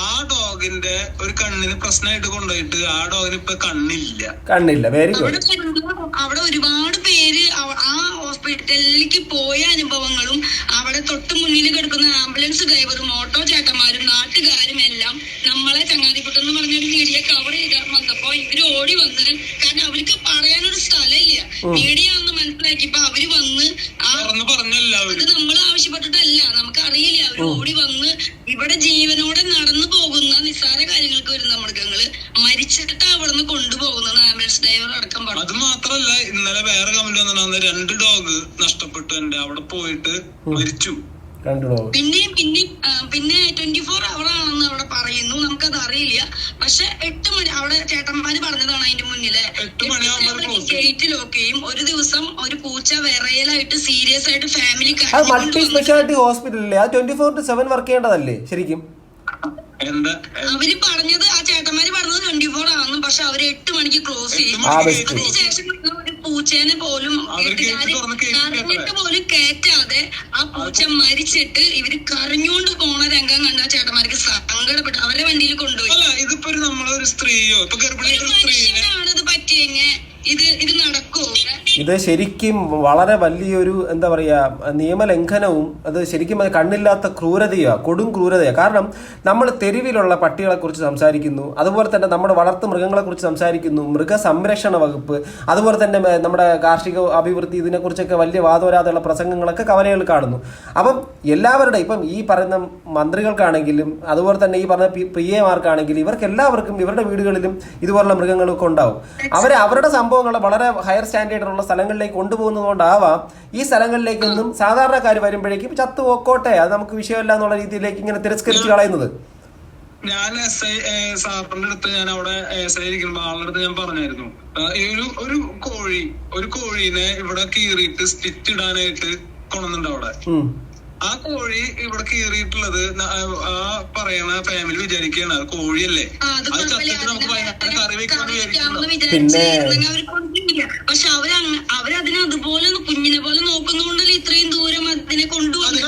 ആ ഡോഗിന്റെ ഒരു കണ്ണിന് പ്രശ്നമായിട്ട് കൊണ്ടുപോയിട്ട് ആ ഡോഗിന് ഇപ്പൊ കണ്ണില്ല. Very good. അവിടെ ഒരുപാട് പേര് ആ ഹോസ്പിറ്റലിലേക്ക് പോയ അനുഭവങ്ങളും അവിടെ തൊട്ട് മുന്നിൽ കിടക്കുന്ന ആംബുലൻസ് ഡ്രൈവറും ഓട്ടോ ചേട്ടന്മാരും നാട്ടുകാരും എല്ലാം നമ്മളെ ചങ്ങാതിക്കുട്ടെന്ന് പറഞ്ഞൊരു മീഡിയ കവർ ചെയ്താൽ വന്നപ്പോ ഇവര് ഓടി വന്നത്, കാരണം അവർക്ക് പറയാനൊരു സ്ഥലമില്ല. മീഡിയ ഒന്ന് മനസ്സിലാക്കിയപ്പോ അവര് വന്ന് അത് നമ്മൾ ആവശ്യപ്പെട്ടിട്ടല്ല, നമുക്ക് അറിയില്ല. അവര് ഓടി വന്ന് ഇവിടെ ജീവനോടെ നടന്നു പോകുന്ന നിസ്സാര കാര്യങ്ങൾക്ക് വരുന്ന മൃഗങ്ങള് മരിച്ചിട്ട് അവിടുന്ന് കൊണ്ടുപോകുന്നത് ആംബുലൻസ് ഡ്രൈവർ അടക്കം പറഞ്ഞു. അത് മാത്രല്ല, ഇന്നലെ വേറെ കമന്റ് വന്നിട്ട് 2 ഡോഗ് നഷ്ടപ്പെട്ടു, എന്റെ അവിടെ പോയിട്ട് മരിച്ചു. പിന്നെ 24 hour ആണെന്ന് അവിടെ പറയുന്നു, നമുക്കത് അറിയില്ല. പക്ഷെ 8 മണി അവിടെ ചേട്ടന്മാര് പറഞ്ഞതാണ് അതിന്റെ മുന്നില് ഗേറ്റ് ലോക്ക് ചെയ്യും. ഒരു ദിവസം ഒരു പൂച്ച വിറയലായിട്ട് സീരിയസ് ആയിട്ട് ഫാമിലി മൾട്ടി സ്പെഷ്യാലിറ്റി ഹോസ്പിറ്റലിലെ 24/7 വർക്ക് ചെയ്യേണ്ടതല്ലേ ശരിക്കും? അവര് പറഞ്ഞത്, ആ ചേട്ടന്മാര് പറഞ്ഞത് 24 ആണെന്നും, പക്ഷെ അവര് 8 മണിക്ക് ക്ലോസ് ചെയ്യും. അതിനുശേഷം ഒരു പൂച്ചേനെ പോലും കരഞ്ഞിട്ട് പോലും കയറ്റാതെ ആ പൂച്ച മരിച്ചിട്ട് ഇവര് കരഞ്ഞുകൊണ്ട് പോണ രംഗം കണ്ട ചേട്ടന്മാർക്ക് സങ്കടപ്പെട്ടു. അവരെ വണ്ടിയിൽ കൊണ്ടുപോയി. ഇതിപ്പോ നമ്മളൊരു സ്ത്രീയോ ഇപ്പൊ മനുഷ്യനാണത് പറ്റിയെങ്കിൽ ഇത് നടക്കുമോ? ഇത് ശരിക്കും വളരെ വലിയൊരു എന്താ പറയുക നിയമലംഘനവും അത് ശരിക്കും കണ്ണില്ലാത്ത ക്രൂരതയാണ്, കൊടും ക്രൂരതയാണ്. കാരണം നമ്മൾ തെരുവിലുള്ള പട്ടികളെ കുറിച്ച് സംസാരിക്കുന്നു, അതുപോലെ തന്നെ നമ്മുടെ വളർത്തു മൃഗങ്ങളെ കുറിച്ച് സംസാരിക്കുന്നു, മൃഗസംരക്ഷണ വകുപ്പ്, അതുപോലെ തന്നെ നമ്മുടെ കാർഷിക അഭിവൃദ്ധി, ഇതിനെക്കുറിച്ചൊക്കെ വലിയ വാദോരാതെയുള്ള പ്രസംഗങ്ങളൊക്കെ കവലകളിൽ കാണുന്നു. അപ്പം എല്ലാവരുടെ ഇപ്പം ഈ പറയുന്ന മന്ത്രികൾക്കാണെങ്കിലും അതുപോലെ തന്നെ ഈ പറഞ്ഞ പ്രിയമാർക്കാണെങ്കിലും ഇവർക്കെല്ലാവർക്കും ഇവരുടെ വീടുകളിലും ഇതുപോലുള്ള മൃഗങ്ങളൊക്കെ ഉണ്ടാവും. അവരുടെ സംഭവങ്ങളെ വളരെ ഹയർ സ്റ്റാൻഡേർഡിലുള്ള സ്ഥലങ്ങളിലേക്ക് കൊണ്ടുപോകുന്നതുകൊണ്ടാവാം ഈ സ്ഥലങ്ങളിലേക്കൊന്നും സാധാരണക്കാർ വരുമ്പോഴേക്കും ചത്തു പോക്കോട്ടെ, അത് നമുക്ക് വിഷയമല്ല എന്നുള്ള രീതിയിലേക്ക് ഇങ്ങനെ തിരസ്കരിച്ച് കളയുന്നത്. ഞാൻ സാറിന്റെ അടുത്ത്, ഞാൻ അവിടെ ഇരിക്കുമ്പോ ആളുടെ അടുത്ത് ഞാൻ പറഞ്ഞായിരുന്നു, ഒരു കോഴീനെ ഇവിടെ കീറിയിട്ട് സ്റ്റിച്ച് ഇടാനായിട്ട് കൊണ്ടുവന്നുണ്ട് അവിടെ. ആ കോഴി ഇവിടെ കീറിയിട്ടുള്ളത് ആ പറയണ ഫാമിലി വിചാരിക്കുകയാണ് അത് കോഴിയല്ലേ, അത് ചത്തിട്ട് നമുക്ക് ഭയങ്കര കറി വെക്കാൻ പക്ഷെ അവരതിനെ അതുപോലെ കുഞ്ഞിനെ പോലെ നോക്കുന്നതുകൊണ്ടല്ലേ ഇത്രയും ദൂരം അതിനെ കൊണ്ടുവന്നത്.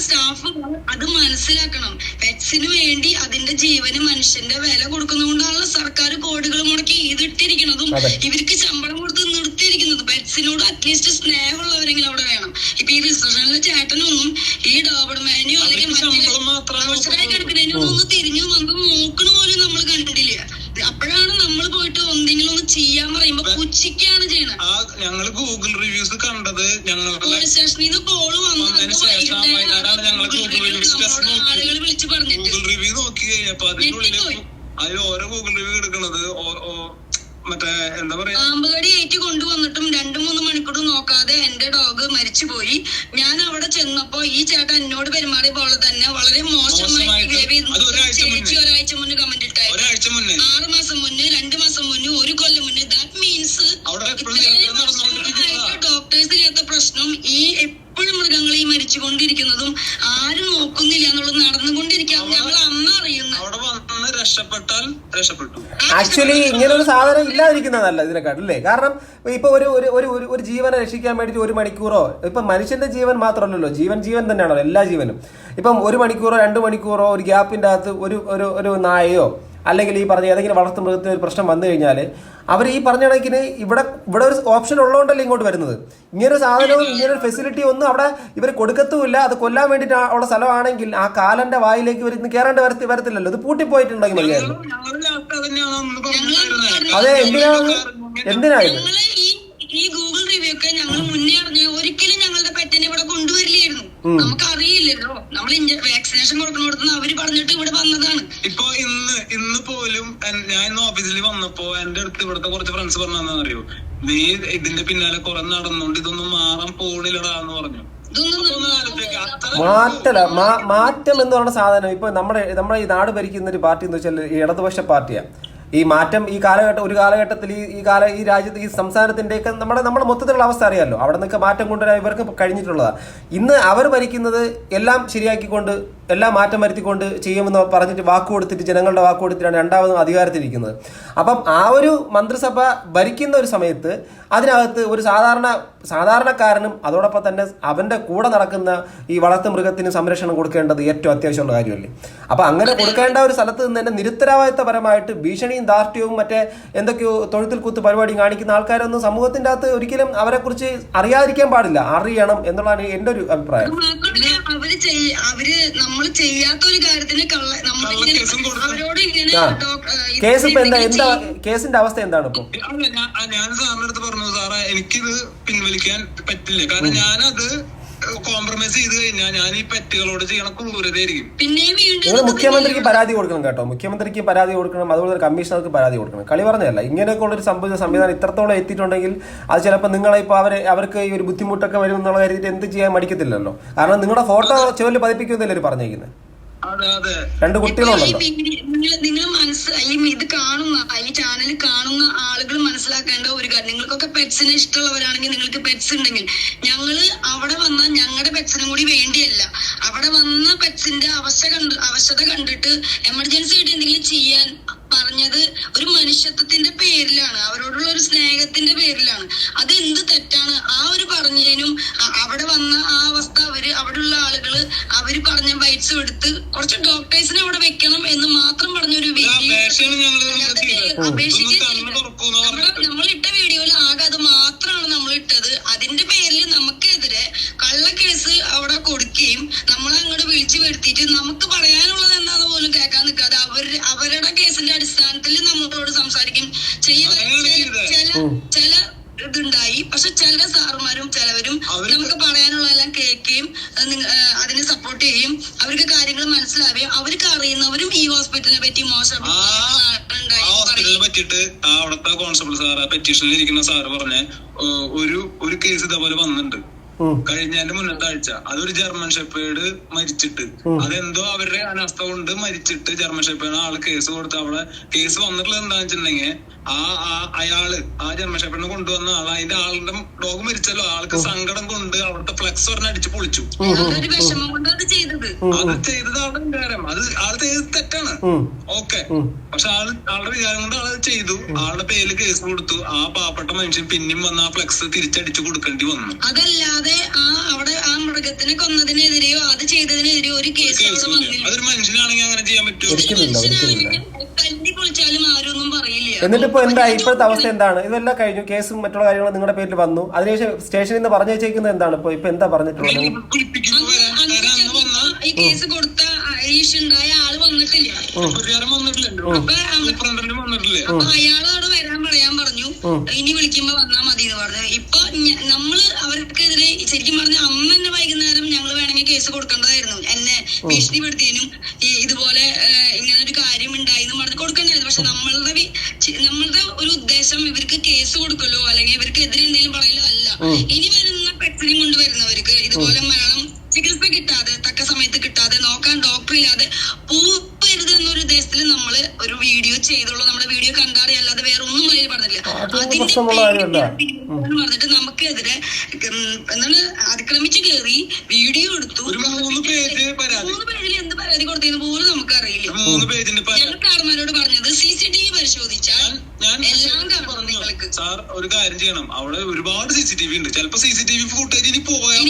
സ്റ്റാഫ് അത് മനസ്സിലാക്കണം. പെറ്റ്സിന് വേണ്ടി അതിന്റെ ജീവന് മനുഷ്യന്റെ വില കൊടുക്കുന്നതുകൊണ്ടാണല്ലോ സർക്കാർ കോടികൾ മുടക്കി ഇതിട്ടിരിക്കുന്നതും ഇവർക്ക് ശമ്പളം കൊടുത്ത് നിർത്തിയിരിക്കുന്നത്. പെറ്റ്സിനോട് അറ്റ്ലീസ്റ്റ് സ്നേഹമുള്ളവരെങ്കിലും അവിടെ വേണം. ഇപ്പൊ ഈ റിസപ്ഷനിലെ ചേട്ടനൊന്നും ഈ ഡോബർമാനെയോ അല്ലെങ്കിൽ മറ്റേ കിടക്കണേനോ ഒന്ന് തിരിഞ്ഞു വന്ന് നോക്കണ പോലും നമ്മൾ കണ്ടില്ല. അപ്പോഴാണ് നമ്മൾ പോയിട്ട് എന്തെങ്കിലും ഒന്ന് ചെയ്യാൻ പറയുമ്പോ പുച്ഛിക്കാണ് ചെയ്യണത്. ഞങ്ങള് ഗൂഗിൾ റിവ്യൂസ് കണ്ടത്, പോലീസ് സ്റ്റേഷനിൽ നിന്ന് കോള് വന്നു ആളുകൾ വിളിച്ചു പറഞ്ഞിട്ട് ഗൂഗിൾ റിവ്യൂ നോക്കി കഴിഞ്ഞപ്പോ അതിൽ ഓരോ ഗൂഗിൾ റിവ്യൂ എടുക്കണത് മറ്റേ എന്താ പറയാ പാമ്പുകടി ഏറ്റ് കൊണ്ടുവന്നിട്ടും 2-3 മണിക്കൂർ നോക്കാതെ എന്റെ ഡോഗ് മരിച്ചുപോയി. ഞാൻ അവിടെ ചെന്നപ്പോ ഈ ചേട്ടൻ എന്നോട് പെരുമാറിയ പോലെ തന്നെ വളരെ മോശമായി ചേച്ചി ഒരാഴ്ച മുന്നേ കമന്റ് ഇട്ടായിരുന്നു. 6 മാസം മുന്നേ, 2 മാസം മുന്നേ, 1 കൊല്ലം മുന്നേ. ദാറ്റ് മീൻസ് ഡോക്ടേഴ്സ് ഇല്ലാത്ത പ്രശ്നം ഈ എപ്പോഴും മൃഗങ്ങൾ ഈ മരിച്ചുകൊണ്ടിരിക്കുന്നതും ആരും നോക്കുന്നില്ല എന്നുള്ളത് നടന്നുകൊണ്ടിരിക്കാം. ഞങ്ങൾ അന്ന് രക്ഷപ്പെട്ടാൽ രക്ഷപ്പെട്ടു. ആക്ച്വലി ഇങ്ങനെ ഒരു സാധനം ഇല്ലാതിരിക്കുന്നതല്ല ഇതിനെക്കാട്ടും അല്ലേ? കാരണം ഇപ്പൊ ഒരു ജീവനെ രക്ഷിക്കാൻ വേണ്ടിയിട്ട് 1 മണിക്കൂറോ, ഇപ്പൊ മനുഷ്യന്റെ ജീവൻ മാത്രമല്ലല്ലോ, ജീവൻ തന്നെയാണല്ലോ എല്ലാ ജീവനും. ഇപ്പം 1 മണിക്കൂറോ 2 മണിക്കൂറോ ഒരു ഗ്യാപ്പിന്റെ അകത്ത് ഒരു നായയോ അല്ലെങ്കിൽ ഈ പറഞ്ഞ ഏതെങ്കിലും വളർത്തു മൃഗത്തിന് ഒരു പ്രശ്നം വന്നു കഴിഞ്ഞാൽ അവർ ഈ പറഞ്ഞ കണക്കിന് ഇവിടെ ഒരു ഓപ്ഷൻ ഉള്ളതുകൊണ്ടല്ലേ ഇങ്ങോട്ട് വരുന്നത്. ഇങ്ങനൊരു സാധനവും ഇങ്ങനൊരു ഫെസിലിറ്റി ഒന്നും അവിടെ ഇവർ കൊടുക്കത്തുമില്ല. അത് കൊല്ലാൻ വേണ്ടിയിട്ട് ഉള്ള സ്ഥലമാണെങ്കിൽ ആ കാലന്റെ വായിലേക്ക് ഇവർ കയറേണ്ട വരത്തില്ലല്ലോ. ഇത് പൂട്ടിപ്പോയിട്ടുണ്ടെങ്കിൽ മതിയായിരുന്നു. അതെ, എന്തിനായിരുന്നു ഈ ഗൂഗിൾ റിവ്യൂ ഒക്കെ ഞങ്ങൾ മുന്നേ അറിഞ്ഞു. ഒരിക്കലും ഞങ്ങളുടെ പെറ്റിനെ ഇവിടെ കൊണ്ടുവരില്ലായിരുന്നു. നമുക്ക് അറിയില്ലല്ലോ. നമ്മൾ വാക്സിനേഷൻ കൊടുക്കണോടത്തുനിന്ന് അവര് പറഞ്ഞിട്ട് ഇവിടെ വന്നതാണ്. ഇപ്പൊ ഇന്ന് പോലും ഞാൻ ഇന്ന് ഓഫീസിൽ വന്നപ്പോ എന്റെ അടുത്ത് ഇവിടുത്തെ കുറച്ച് ഫ്രണ്ട്സ് പറഞ്ഞാന്ന് അറിയോ, നീ ഇതിന്റെ പിന്നാലെ കുറെ നടന്നുകൊണ്ട് ഇതൊന്നും മാറാൻ പോണില്ലടാന്ന് പറഞ്ഞു. മാറ്റം എന്ന് പറയുന്ന സാധനം ഇപ്പൊ നമ്മുടെ ഈ നാട് ഭരിക്കുന്ന ഒരു പാർട്ടി എന്ന് വെച്ചാൽ ഈ ഇടതുപക്ഷ പാർട്ടിയാണ്. ഈ മാറ്റം ഒരു കാലഘട്ടത്തിൽ ഈ രാജ്യത്ത് ഈ സംസ്ഥാനത്തിന്റെയൊക്കെ നമ്മുടെ മൊത്തത്തിലുള്ള അവസ്ഥ അറിയാമല്ലോ. അവിടെ നിന്നൊക്കെ മാറ്റം കൊണ്ടുവരാൻ ഇവർക്ക് കഴിഞ്ഞിട്ടുള്ളതാണ്. ഇന്ന് അവർ ഭരിക്കുന്നത് എല്ലാം ശരിയാക്കിക്കൊണ്ട് എല്ലാം മാറ്റം വരുത്തിക്കൊണ്ട് ചെയ്യുമെന്ന് പറഞ്ഞിട്ട് വാക്കുകൊടുത്തിട്ട് ജനങ്ങളുടെ വാക്കുകൊടുത്തിട്ടാണ് രണ്ടാമതും അധികാരത്തിലിരിക്കുന്നത്. അപ്പം ആ ഒരു മന്ത്രിസഭ ഭരിക്കുന്ന ഒരു സമയത്ത് അതിനകത്ത് ഒരു സാധാരണക്കാരനും അതോടൊപ്പം തന്നെ അവന്റെ കൂടെ നടക്കുന്ന ഈ വളർത്തു മൃഗത്തിന് സംരക്ഷണം കൊടുക്കേണ്ടത് ഏറ്റവും അത്യാവശ്യമുള്ള കാര്യമല്ലേ. അപ്പൊ അങ്ങനെ കൊടുക്കേണ്ട ഒരു സ്ഥലത്ത് നിന്ന് തന്നെ നിരുത്തരവാദിത്തപരമായിട്ട് ഭീഷണിയും ദാർഢ്യവും മറ്റേ എന്തൊക്കെയോ തൊഴുത്തിൽ കൂത്ത് പരിപാടി കാണിക്കുന്ന ആൾക്കാരൊന്നും സമൂഹത്തിന്റെ അകത്ത് ഒരിക്കലും അവരെ കുറിച്ച് അറിയാതിരിക്കാൻ പാടില്ല, അറിയണം എന്നുള്ളതാണ് എന്റെ ഒരു അഭിപ്രായം. അവര് നമ്മൾ ചെയ്യാത്ത ഒരു കാര്യത്തിന് കേസ് ഇപ്പൊ എന്താ കേസിന്റെ അവസ്ഥ എന്താണ് ഇപ്പൊ? ഞാൻ സാറിന്റെ അടുത്ത് പറഞ്ഞു, സാറേ എനിക്കിത് പിൻവലിക്കാൻ പറ്റില്ല. കാരണം ഞാനത് കോംപ്രമൈസ് ചെയ്ത് കഴിഞ്ഞാൽ ഞാൻ ഈ പെറ്റുകളോട് ചെയ്യണ ക്രൂരതയായിരിക്കും. നിങ്ങൾ മുഖ്യമന്ത്രിക്ക് പരാതി കൊടുക്കണം കേട്ടോ. മുഖ്യമന്ത്രിക്ക് പരാതി കൊടുക്കണം, അതുപോലെ കമ്മീഷണർക്ക് പരാതി കൊടുക്കണം. കളി പറഞ്ഞതല്ല. ഇങ്ങനെയൊക്കെ ഉള്ളൊരു സംവിധാനം ഇത്രത്തോളം എത്തിയിട്ടുണ്ടെങ്കിൽ അത് ചിലപ്പോൾ നിങ്ങളെ ഇപ്പോൾ അവർക്ക് ഈ ഒരു ബുദ്ധിമുട്ടൊക്കെ വരും എന്നുള്ള കാര്യത്തിൽ എന്ത് ചെയ്യാൻ മടിക്കത്തില്ലല്ലോ. കാരണം നിങ്ങളുടെ ഫോട്ടോ ചുവരിൽ പതിപ്പിക്കുന്നില്ല അവർ പറഞ്ഞേക്കുന്നത്. 2 കുട്ടികളുണ്ടല്ലോ. നിങ്ങൾ മനസ്സിലായി, ഇത് കാണുന്ന ഈ ചാനൽ കാണുന്ന ആളുകൾ മനസ്സിലാക്കേണ്ട ഒരു കാര്യം, നിങ്ങൾക്കൊക്കെ പെറ്റ്സിനെ ഇഷ്ടമുള്ളവരാണെങ്കിൽ നിങ്ങൾക്ക് പെറ്റ്സ് ഉണ്ടെങ്കിൽ ഞങ്ങള് അവിടെ വന്ന ഞങ്ങളുടെ പെറ്റ്സിനും കൂടി വേണ്ടിയല്ല, അവിടെ വന്ന പെറ്റ്സിന്റെ അവശത കണ്ടിട്ട് എമർജൻസി ആയിട്ട് എന്തെങ്കിലും ചെയ്യാൻ പറഞ്ഞത് ഒരു മനുഷ്യത്വത്തിന്റെ പേരിലാണ്, അവരോടുള്ള ഒരു സ്നേഹത്തിന്റെ പേരിലാണ്. അത് എന്ത് തെറ്റാണ്? ആ ഒരു പറഞ്ഞതിനും അവിടെ വന്ന ആ അവസ്ഥ അവിടെയുള്ള ആളുകള് അവര് പറഞ്ഞ ബൈറ്റ്സ് എടുത്ത് കുറച്ച് ഡോക്ടേഴ്സിനെ അവിടെ വെക്കണം എന്ന് മാത്രം പറഞ്ഞൊരു വീഡിയോ നമ്മൾ ഇട്ട വീഡിയോയിൽ ആകെ അത് മാത്രമാണ് നമ്മൾ ഇട്ടത്. അതിന്റെ പേരിൽ നമുക്കെതിരെ കള്ളക്കേസ് അവിടെ കൊടുക്കുകയും നമ്മളെ അങ്ങോട്ട് വിളിച്ചു വരുത്തിയിട്ട് നമുക്ക് പറയാനുള്ളത് എന്താന്ന് പോലും കേൾക്കാൻ നിൽക്കാതെ അവരുടെ കേസിന്റെ അടിസ്ഥാനത്തിൽ നമ്മളോട് സംസാരിക്കും ചില ഇതുണ്ടായി. പക്ഷെ ചില സാറുമാരും ചിലവരും നമുക്ക് പറയാനുള്ളതെല്ലാം കേൾക്കുകയും അതിനെ സപ്പോർട്ട് ചെയ്യും. അവർക്ക് കാര്യങ്ങൾ മനസ്സിലാവുകയും അവർക്ക് അറിയുന്നവരും ഈ ഹോസ്പിറ്റലിനെ പറ്റി മോശം പറ്റിയിട്ട് അവിടുത്തെ കോൺസ്റ്റബിൾ സാറ് പെറ്റീഷനിൽ ഇരിക്കുന്ന സാറ് പറഞ്ഞ ഒരു കേസ് ഇതേപോലെ വന്നിട്ടുണ്ട് കഴിഞ്ഞതിന്റെ മുന്നത്തെ ആഴ്ച. അതൊരു ജർമ്മൻ ഷെപ്പേർഡ് മരിച്ചിട്ട് അതെന്തോ അവരുടെ അനാസ്ഥ കൊണ്ട് മരിച്ചിട്ട് ജർമ്മൻ ഷെപ്പേർഡ് ആള് കേസ് കൊടുത്ത് അവിടെ കേസ് വന്നിട്ടുള്ളത് എന്താണെന്ന് വെച്ചിട്ടുണ്ടെങ്കിൽ അയാള് ആ ജർമ്മൻ ഷെപ്പേർഡിനെ കൊണ്ടുവന്ന ആള് അതിന്റെ ആളുടെ ഡോഗ് മരിച്ചല്ലോ, ആൾക്ക് സങ്കടം കൊണ്ട് അവിടുത്തെ ഫ്ലെക്സ് പറഞ്ഞ അടിച്ച് പൊളിച്ചു. അത് ചെയ്തത് ആളുടെ വിചാരം, അത് ആള് ചെയ്തത് തെറ്റാണ്, ഓക്കെ. പക്ഷെ ആളുടെ വിചാരം കൊണ്ട് ആള് ചെയ്തു, ആളുടെ പേരിൽ കേസ് കൊടുത്തു. ആ പാവപ്പെട്ട മനുഷ്യൻ പിന്നെയും വന്ന് ആ ഫ്ലെക്സ് തിരിച്ചടിച്ചു കൊടുക്കേണ്ടി വന്നു. അതല്ലാതെ അവിടെ ആ മൃഗത്തിനെ കൊന്നതിനെതിരെയോ അത് ചെയ്തതിനെതിരെയോ ഒരു കേസ് അതൊരു മനുഷ്യനാണെങ്കിൽ അങ്ങനെ ചെയ്യാൻ പറ്റുമോ? തല്ലി പൊളിച്ചാലും ആരൊന്നും പറയില്ല. എന്നിട്ടിപ്പോ എന്താ ഇപ്പോഴത്തെ അവസ്ഥ എന്താണ്? ഇതെല്ലാം കഴിഞ്ഞു, കേസും മറ്റുള്ള കാര്യങ്ങളും നിങ്ങളുടെ പേരിൽ വന്നു. അതിനുശേഷം സ്റ്റേഷനിൽ നിന്ന് പറഞ്ഞു വെച്ചേക്കുന്നത് എന്താണ്? ഇപ്പൊ എന്താ പറഞ്ഞിട്ടുള്ളത്? ഈ കേസ് കൊടുത്ത ഉണ്ടായ ആള് വന്നിട്ടില്ല. അപ്പൊ അയാളോട് വരാൻ പറയാൻ പറഞ്ഞു, ഇനി വിളിക്കുമ്പോ വന്നാ മതി എന്ന് പറഞ്ഞു. ഇപ്പൊ നമ്മള് അവർക്കെതിരെ ശരിക്കും പറഞ്ഞ അന്ന് തന്നെ വൈകുന്നേരം ഞങ്ങൾ വേണമെങ്കിൽ കേസ് കൊടുക്കേണ്ടതായിരുന്നു. എന്നെ ഭീഷണിപ്പെടുത്തിയതിനും ഇതുപോലെ ഇങ്ങനെ ഒരു കാര്യം ഉണ്ടായിന്ന് പറഞ്ഞ് കൊടുക്കേണ്ടായിരുന്നു. പക്ഷെ നമ്മളുടെ ഒരു ഉദ്ദേശം ഇവർക്ക് കേസ് കൊടുക്കലോ അല്ലെങ്കിൽ ഇവർക്ക് എതിരെ എന്തെങ്കിലും പറയലോ അല്ല. ഇനി വരുന്ന പെട്ടെന്ന് കൊണ്ടുവരുന്നവർക്ക് ഇതുപോലെ മരണം ചികിത്സ കിട്ടാതെ തക്ക സമയത്ത് കിട്ടാതെ നോക്കാൻ ഡോക്ടർ ഇല്ലാതെ പോകരുത് എന്നൊരു ഉദ്ദേശത്തിൽ നമ്മള് ഒരു വീഡിയോ ചെയ്തോളൂ, നമ്മുടെ വീഡിയോ കണ്ടറിയല്ലാതെ വേറെ ഒന്നും അതിൽ പറഞ്ഞില്ല. പറഞ്ഞിട്ട് നമുക്കെതിരെ എന്താണ് അതിക്രമിച്ച് കയറി വീഡിയോ എടുത്തു. 3 പേജ് പരാതി. 3 പേജിൽ എന്ത് പരാതി കൊടുത്തതെന്ന് പോലും നമുക്കറിയില്ല. 3 പേജിന്റെ ഞങ്ങൾ കാർമാരോട് പറഞ്ഞത് CCTV പരിശോധിച്ചാൽ എല്ലാം കാണും നിങ്ങൾക്ക്. സാർ ഒരു കാര്യം ചെയ്യണം, അവിടെ ഒരുപാട് CCTV ഉണ്ട്. ചിലപ്പോ CCTV ഫുട്ടേജ് ഇനി പോയാൽ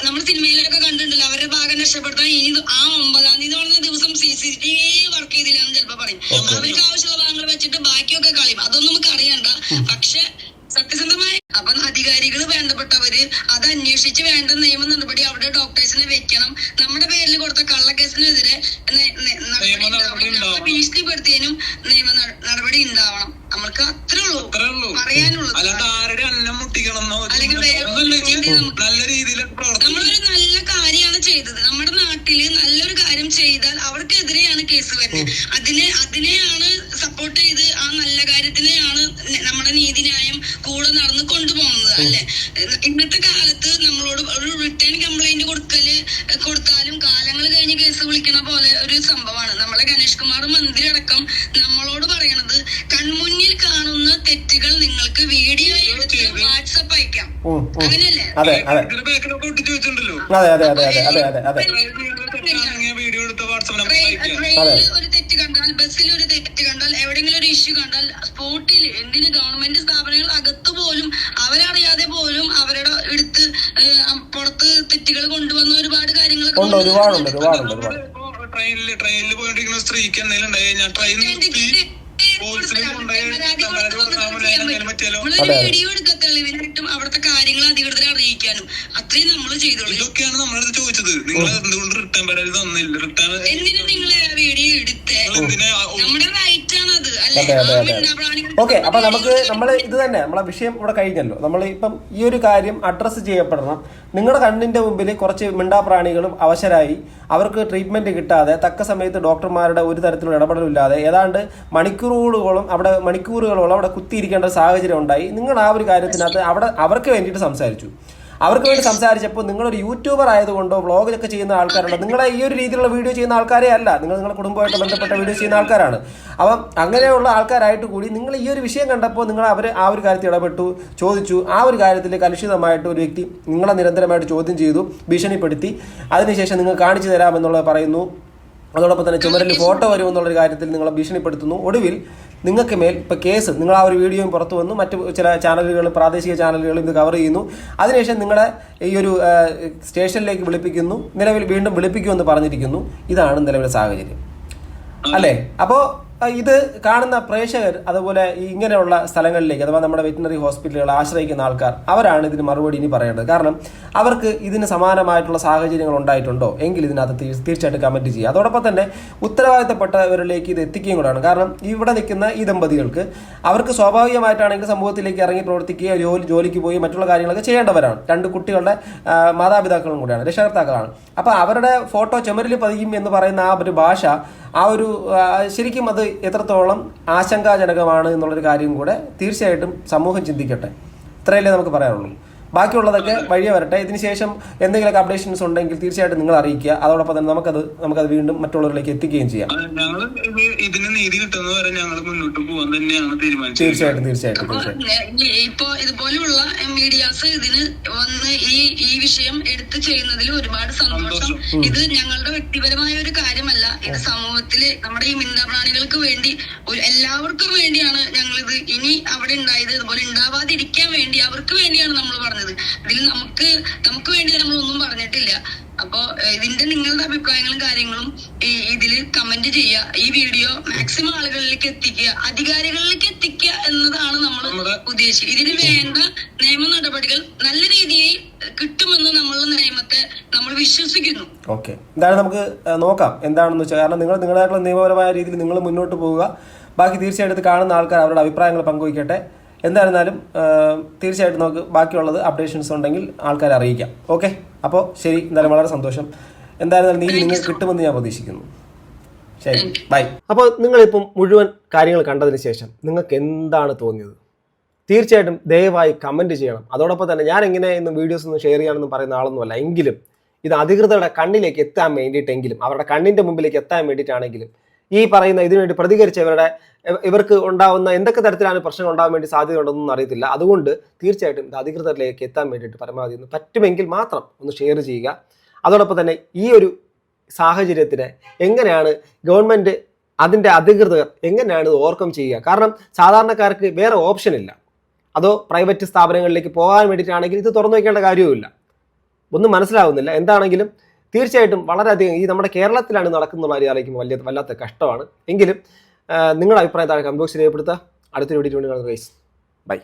നമ്മൾ സിനിമയിലൊക്കെ കണ്ടിട്ടുണ്ടല്ലോ, അവരുടെ ഭാഗം രക്ഷപ്പെടുത്താൻ ഇനി ആ 9-ാം തീയതി പറഞ്ഞ ദിവസം CCTV വർക്ക് ചെയ്തില്ല എന്ന് ചിലപ്പോ പറയും. അവർക്ക് ആവശ്യമുള്ള ഭാഗങ്ങൾ വെച്ചിട്ട് ബാക്കിയൊക്കെ കളയും. അതൊന്നും നമുക്ക് അറിയണ്ട. പക്ഷെ സത്യസന്ധമായി അപ്പൊ അധികാരികൾ വേണ്ടപ്പെട്ടവര് അത് അന്വേഷിച്ച് വേണ്ട നിയമ നടപടി അവിടെ ഡോക്ടേഴ്സിനെ വെക്കണം. നമ്മുടെ പേരിൽ കൊടുത്ത കള്ളക്കേസിനെതിരെ ഭീഷണിപ്പെടുത്തിയതിനും നിയമ നടപടി ഉണ്ടാവണം. നമ്മൾക്ക് അത്രേ ഉള്ളൂ പറയാനുള്ളത്. അല്ലെങ്കിൽ നല്ല രീതിയിൽ നമ്മളൊരു നല്ല കാര്യമാണ് ചെയ്തത്. നമ്മുടെ നാട്ടില് നല്ലൊരു കാര്യം ചെയ്താൽ അവർക്കെതിരെയാണ് കേസ് വരുന്നത്. അതിനെയാണ് സപ്പോർട്ട് ചെയ്ത് ആ നല്ല കാര്യത്തിനെയാണ് നമ്മുടെ നീതിന്യായം കൂടെ നടന്ന് കൊണ്ടുപോകുന്നത് അല്ലെ. ഇന്നത്തെ കാലത്ത് നമ്മളോട് ഒരു റിട്ടേൺ കംപ്ലൈന്റ് കൊടുത്താലും കാലങ്ങൾ കഴിഞ്ഞ് കേസ് വിളിക്കണ പോലെ ഒരു സംഭവമാണ്. നമ്മളെ ഗണേഷ് കുമാർ മന്ത്രി അടക്കം നമ്മളോട് പറയണത് കൺമുന്നിൽ കാണുന്ന തെറ്റുകൾ നിങ്ങൾക്ക് വീഡിയോ എടുത്ത് വാട്സപ്പ് അയക്കാം. അങ്ങനെയല്ലേ? ട്രെയിനിൽ ഒരു തെറ്റ് കണ്ടാൽ, ബസ്സിൽ ഒരു തെറ്റ് കണ്ടാൽ, എവിടെയെങ്കിലും ഒരു ഇഷ്യൂ കണ്ടാൽ സ്പോട്ടിൽ എന്തിന് ഗവൺമെന്റ് സ്ഥാപനങ്ങൾ അകത്ത് പോലും അവരറിയാതെ പോലും അവരുടെ എടുത്ത് പുറത്ത് തെറ്റുകൾ കൊണ്ടുവന്ന ഒരുപാട് കാര്യങ്ങളൊക്കെ ട്രെയിനിൽ പോയിട്ടിരിക്കുന്ന സ്ത്രീക്ക് എന്തെങ്കിലും ഉണ്ടായി കഴിഞ്ഞാൽ ട്രെയിൻ വീഡിയോ എടുക്കാൻ തെളിവിനായിട്ടും അവിടുത്തെ കാര്യങ്ങൾ അധികൃതരെ അറിയിക്കാനും അത്രയും നമ്മൾ ചെയ്തോളൂ. ഇതൊക്കെയാണ് നമ്മളത് ചോദിച്ചത്. നിങ്ങൾ എന്തുകൊണ്ട് റിട്ടേൺ പരാതി തന്നില്ല? റിട്ടേൺ എന്തിനാ നിങ്ങള് വീഡിയോ എടുത്തേ? നമ്മുടെ റൈറ്റ് ആണത് അല്ലെ? ഓക്കെ, അപ്പൊ നമ്മൾ ഇത് തന്നെ നമ്മളെ വിഷയം ഇവിടെ കഴിഞ്ഞല്ലോ. നമ്മൾ ഇപ്പം ഈ ഒരു കാര്യം അഡ്രസ്സ് ചെയ്യപ്പെടണം. നിങ്ങളുടെ കണ്ണിന്റെ മുമ്പിൽ കുറച്ച് മിണ്ടാപ്രാണികളും അവശരായി, അവർക്ക് ട്രീറ്റ്മെന്റ് കിട്ടാതെ തക്ക സമയത്ത് ഡോക്ടർമാരുടെ ഒരു തരത്തിലുള്ള ഇടപെടലില്ലാതെ ഏതാണ്ട് മണിക്കൂറുകളോളം അവിടെ കുത്തിയിരിക്കേണ്ട സാഹചര്യം ഉണ്ടായി. നിങ്ങൾ ആ ഒരു കാര്യത്തിനകത്ത് അവിടെ അവർക്ക് വേണ്ടിയിട്ട് സംസാരിച്ചു. അവർക്ക് വേണ്ടി സംസാരിച്ചപ്പോൾ നിങ്ങളൊരു യൂട്യൂബർ ആയതുകൊണ്ടോ വ്ളോഗൊക്കെ ചെയ്യുന്ന ആൾക്കാരുണ്ടോ, നിങ്ങളെ ഈ ഒരു രീതിയിലുള്ള വീഡിയോ ചെയ്യുന്ന ആൾക്കാരെ അല്ല, നിങ്ങളുടെ കുടുംബമായിട്ട് ബന്ധപ്പെട്ട വീഡിയോ ചെയ്യുന്ന ആൾക്കാരാണ്. അപ്പം അങ്ങനെയുള്ള ആൾക്കാരായിട്ട് കൂടി നിങ്ങൾ ഈ ഒരു വിഷയം കണ്ടപ്പോൾ നിങ്ങൾ അവർ ആ ഒരു കാര്യത്തിൽ ഇടപെട്ടു, ചോദിച്ചു. ആ ഒരു കാര്യത്തിൽ കലുഷിതമായിട്ട് ഒരു വ്യക്തി നിങ്ങളെ നിരന്തരമായിട്ട് ചോദ്യം ചെയ്തു, ഭീഷണിപ്പെടുത്തി. അതിനുശേഷം നിങ്ങൾ കാണിച്ചു തരാമെന്നുള്ളത് പറയുന്നു. അതോടൊപ്പം തന്നെ ചുമരിൽ ഫോട്ടോ വരുമെന്നുള്ളൊരു കാര്യത്തിൽ നിങ്ങളെ ഭീഷണിപ്പെടുത്തുന്നു. ഒടുവിൽ നിങ്ങൾക്ക് മേൽ ഇപ്പോൾ കേസ്, നിങ്ങൾ ആ ഒരു വീഡിയോയും പുറത്തു വന്നു, മറ്റു ചില ചാനലുകൾ, പ്രാദേശിക ചാനലുകൾ ഇത് കവർ ചെയ്യുന്നു. അതിനുശേഷം നിങ്ങളെ ഈ ഒരു സ്റ്റേഷനിലേക്ക് വിളിപ്പിക്കുന്നു, നിലവിൽ വീണ്ടും വിളിപ്പിക്കുമെന്ന് പറഞ്ഞിരിക്കുന്നു. ഇതാണ് നിലവിലെ സാഹചര്യം അല്ലേ? അപ്പോൾ ഇത് കാണുന്ന പ്രേക്ഷകർ, അതുപോലെ ഇങ്ങനെയുള്ള സ്ഥലങ്ങളിലേക്ക് അഥവാ നമ്മുടെ വെറ്റിനറി ഹോസ്പിറ്റലുകൾ ആശ്രയിക്കുന്ന ആൾക്കാർ, അവരാണ് ഇതിന് മറുപടി ഇനി പറയേണ്ടത്. കാരണം അവർക്ക് ഇതിന് സമാനമായിട്ടുള്ള സാഹചര്യങ്ങൾ ഉണ്ടായിട്ടുണ്ടോ എങ്കിൽ ഇതിനകത്ത് തീർച്ചയായിട്ടും കമൻറ്റ് ചെയ്യുക. അതോടൊപ്പം തന്നെ ഉത്തരവാദിത്തപ്പെട്ടവരിലേക്ക് ഇത് എത്തിക്കുകയും കൂടാണ്. കാരണം ഇവിടെ നിൽക്കുന്ന ഈ ദമ്പതികൾക്ക് അവർക്ക് സ്വാഭാവികമായിട്ടാണെങ്കിൽ സമൂഹത്തിലേക്ക് ഇറങ്ങി പ്രവർത്തിക്കുകയോ ജോലിക്ക് പോയി മറ്റുള്ള കാര്യങ്ങളൊക്കെ ചെയ്യേണ്ടവരാണ്. 2 കുട്ടികളുടെ മാതാപിതാക്കളും കൂടിയാണ്, രക്ഷകർത്താക്കളാണ്. അപ്പോൾ അവരുടെ ഫോട്ടോ ചുമരിൽ പതിയും എന്ന് പറയുന്ന ആ ഒരു ഭാഷ, ആ ഒരു ശരിക്കും അത് എത്രത്തോളം ആശങ്കാജനകമാണ് എന്നുള്ളൊരു കാര്യം കൂടെ തീർച്ചയായിട്ടും സമൂഹം ചിന്തിക്കട്ടെ. ഇത്രയല്ലേ നമുക്ക് പറയാനുള്ളൂ. ബാക്കിയുള്ളതൊക്കെ വഴിയെ വരട്ടെ. ഇതിനുശേഷം എന്തെങ്കിലുമൊക്കെ അപ്ഡേഷൻസ് ഉണ്ടെങ്കിൽ തീർച്ചയായിട്ടും നിങ്ങൾ അറിയിക്കുക. അതോടൊപ്പം തന്നെ നമുക്കത് വീണ്ടും മറ്റുള്ളവരിലേക്ക് എത്തിക്കുകയും ചെയ്യാം. ഇതിന് നീതി കിട്ടുന്നവരെ ഞങ്ങൾ മുന്നോട്ട് പോകാൻ തന്നെയാണ് തീരുമാനിച്ചത്. തീർച്ചയായിട്ടും. ഇപ്പൊ ഇതുപോലെയുള്ള മീഡിയാസ് ഇതിന് വന്ന് ഈ വിഷയം എടുത്തു ചെയ്യുന്നതിൽ ഒരുപാട് സന്തോഷം. ഇത് ഞങ്ങളുടെ വ്യക്തിപരമായ ഒരു കാര്യമല്ല. ഇത് സമൂഹത്തില് നമ്മുടെ ഈ മിണ്ടാപ്രാണികൾക്ക് വേണ്ടി, എല്ലാവർക്കും വേണ്ടിയാണ് ഞങ്ങളിത് ഇനി അവിടെ ഉണ്ടായത് ഇതുപോലെ ഉണ്ടാവാതിരിക്കാൻ വേണ്ടി അവർക്ക് വേണ്ടിയാണ് നമ്മൾ പറഞ്ഞത്. ഇതിൽ നമുക്ക് വേണ്ടി നമ്മളൊന്നും പറഞ്ഞിട്ടില്ല. അപ്പോ ഇതിന്റെ നിങ്ങളുടെ അഭിപ്രായങ്ങളും കാര്യങ്ങളും ഇതില് കമന്റ് ചെയ്യുക. ഈ വീഡിയോ മാക്സിമം ആളുകളിലേക്ക് എത്തിക്കുക, അധികാരികളിലേക്ക് എത്തിക്കുക എന്നതാണ് നമ്മൾ ഉദ്ദേശിച്ചത്. ഇതിന് വേണ്ട നിയമ നടപടികൾ നല്ല രീതിയിൽ കിട്ടുമെന്ന് നിയമത്തെ നമ്മൾ വിശ്വസിക്കുന്നു. ഓക്കെ, എന്തായാലും നമുക്ക് നോക്കാം എന്താണെന്ന് വെച്ചാൽ. കാരണം നിങ്ങളുടേതായിട്ടുള്ള നിയമപരമായ രീതിയിൽ നിങ്ങൾ മുന്നോട്ട് പോവുക. ബാക്കി തീർച്ചയായിട്ടും കാണുന്ന ആൾക്കാർ അവരുടെ അഭിപ്രായങ്ങൾ പങ്കുവയ്ക്കട്ടെ. എന്തായിരുന്നാലും തീർച്ചയായിട്ടും നമുക്ക് ബാക്കിയുള്ളത് അപ്ഡേഷൻസ് ഉണ്ടെങ്കിൽ ആൾക്കാരെ അറിയിക്കാം. ഓക്കെ, അപ്പോൾ ശരി, എന്തായാലും വളരെ സന്തോഷം. എന്തായിരുന്നാലും നീതി നിങ്ങൾക്ക് കിട്ടുമെന്ന് ഞാൻ പ്രതീക്ഷിക്കുന്നു. ശരി, ബൈ. അപ്പോൾ നിങ്ങളിപ്പം മുഴുവൻ കാര്യങ്ങൾ കണ്ടതിന് ശേഷം നിങ്ങൾക്ക് എന്താണ് തോന്നിയത്? തീർച്ചയായിട്ടും ദയവായി കമൻറ്റ് ചെയ്യണം. അതോടൊപ്പം തന്നെ ഞാൻ എങ്ങനെ ഇന്ന് വീഡിയോസ് ഒന്നും ഷെയർ ചെയ്യാനൊന്നും പറയുന്ന ആളൊന്നുമല്ല, എങ്കിലും ഇത് അധികൃതരുടെ കണ്ണിലേക്ക് എത്താൻ വേണ്ടിയിട്ടെങ്കിലും അവരുടെ കണ്ണിൻ്റെ മുമ്പിലേക്ക് എത്താൻ വേണ്ടിയിട്ടാണെങ്കിലും ഈ പറയുന്ന ഇതിനുവേണ്ടി പ്രതികരിച്ചവരുടെ ഇവർക്ക് ഉണ്ടാവുന്ന എന്തൊക്കെ തരത്തിലാണ് പ്രശ്നങ്ങൾ ഉണ്ടാകാൻ വേണ്ടി സാധ്യത ഉണ്ടെന്നൊന്നും അറിയത്തില്ല. അതുകൊണ്ട് തീർച്ചയായിട്ടും ഇത് അധികൃതരിലേക്ക് എത്താൻ വേണ്ടിയിട്ട് പരമാവധി ഒന്ന് പറ്റുമെങ്കിൽ മാത്രം ഒന്ന് ഷെയർ ചെയ്യുക. അതോടൊപ്പം തന്നെ ഈ ഒരു സാഹചര്യത്തിന് എങ്ങനെയാണ് ഗവൺമെൻറ് അതിൻ്റെ അധികൃതർ എങ്ങനെയാണ് ഇത് ഓവർകം ചെയ്യുക? കാരണം സാധാരണക്കാർക്ക് വേറെ ഓപ്ഷൻ ഇല്ല. അതോ പ്രൈവറ്റ് സ്ഥാപനങ്ങളിലേക്ക് പോകാൻ വേണ്ടിയിട്ടാണെങ്കിൽ ഇത് തുറന്നു വയ്ക്കേണ്ട കാര്യവുമില്ല. ഒന്നും മനസ്സിലാവുന്നില്ല. എന്താണെങ്കിലും തീർച്ചയായിട്ടും വളരെയധികം ഈ നമ്മുടെ കേരളത്തിലാണ് നടക്കുന്ന ആലോചിക്കുമ്പോൾ വല്ലാത്ത കഷ്ടമാണ്. എങ്കിലും നിങ്ങളുടെ അഭിപ്രായം താഴെ കമന്റ് ബോക്സിൽ രേഖപ്പെടുത്തുക. അടുത്തൊരു വീഡിയോ കാണുക. ബൈ.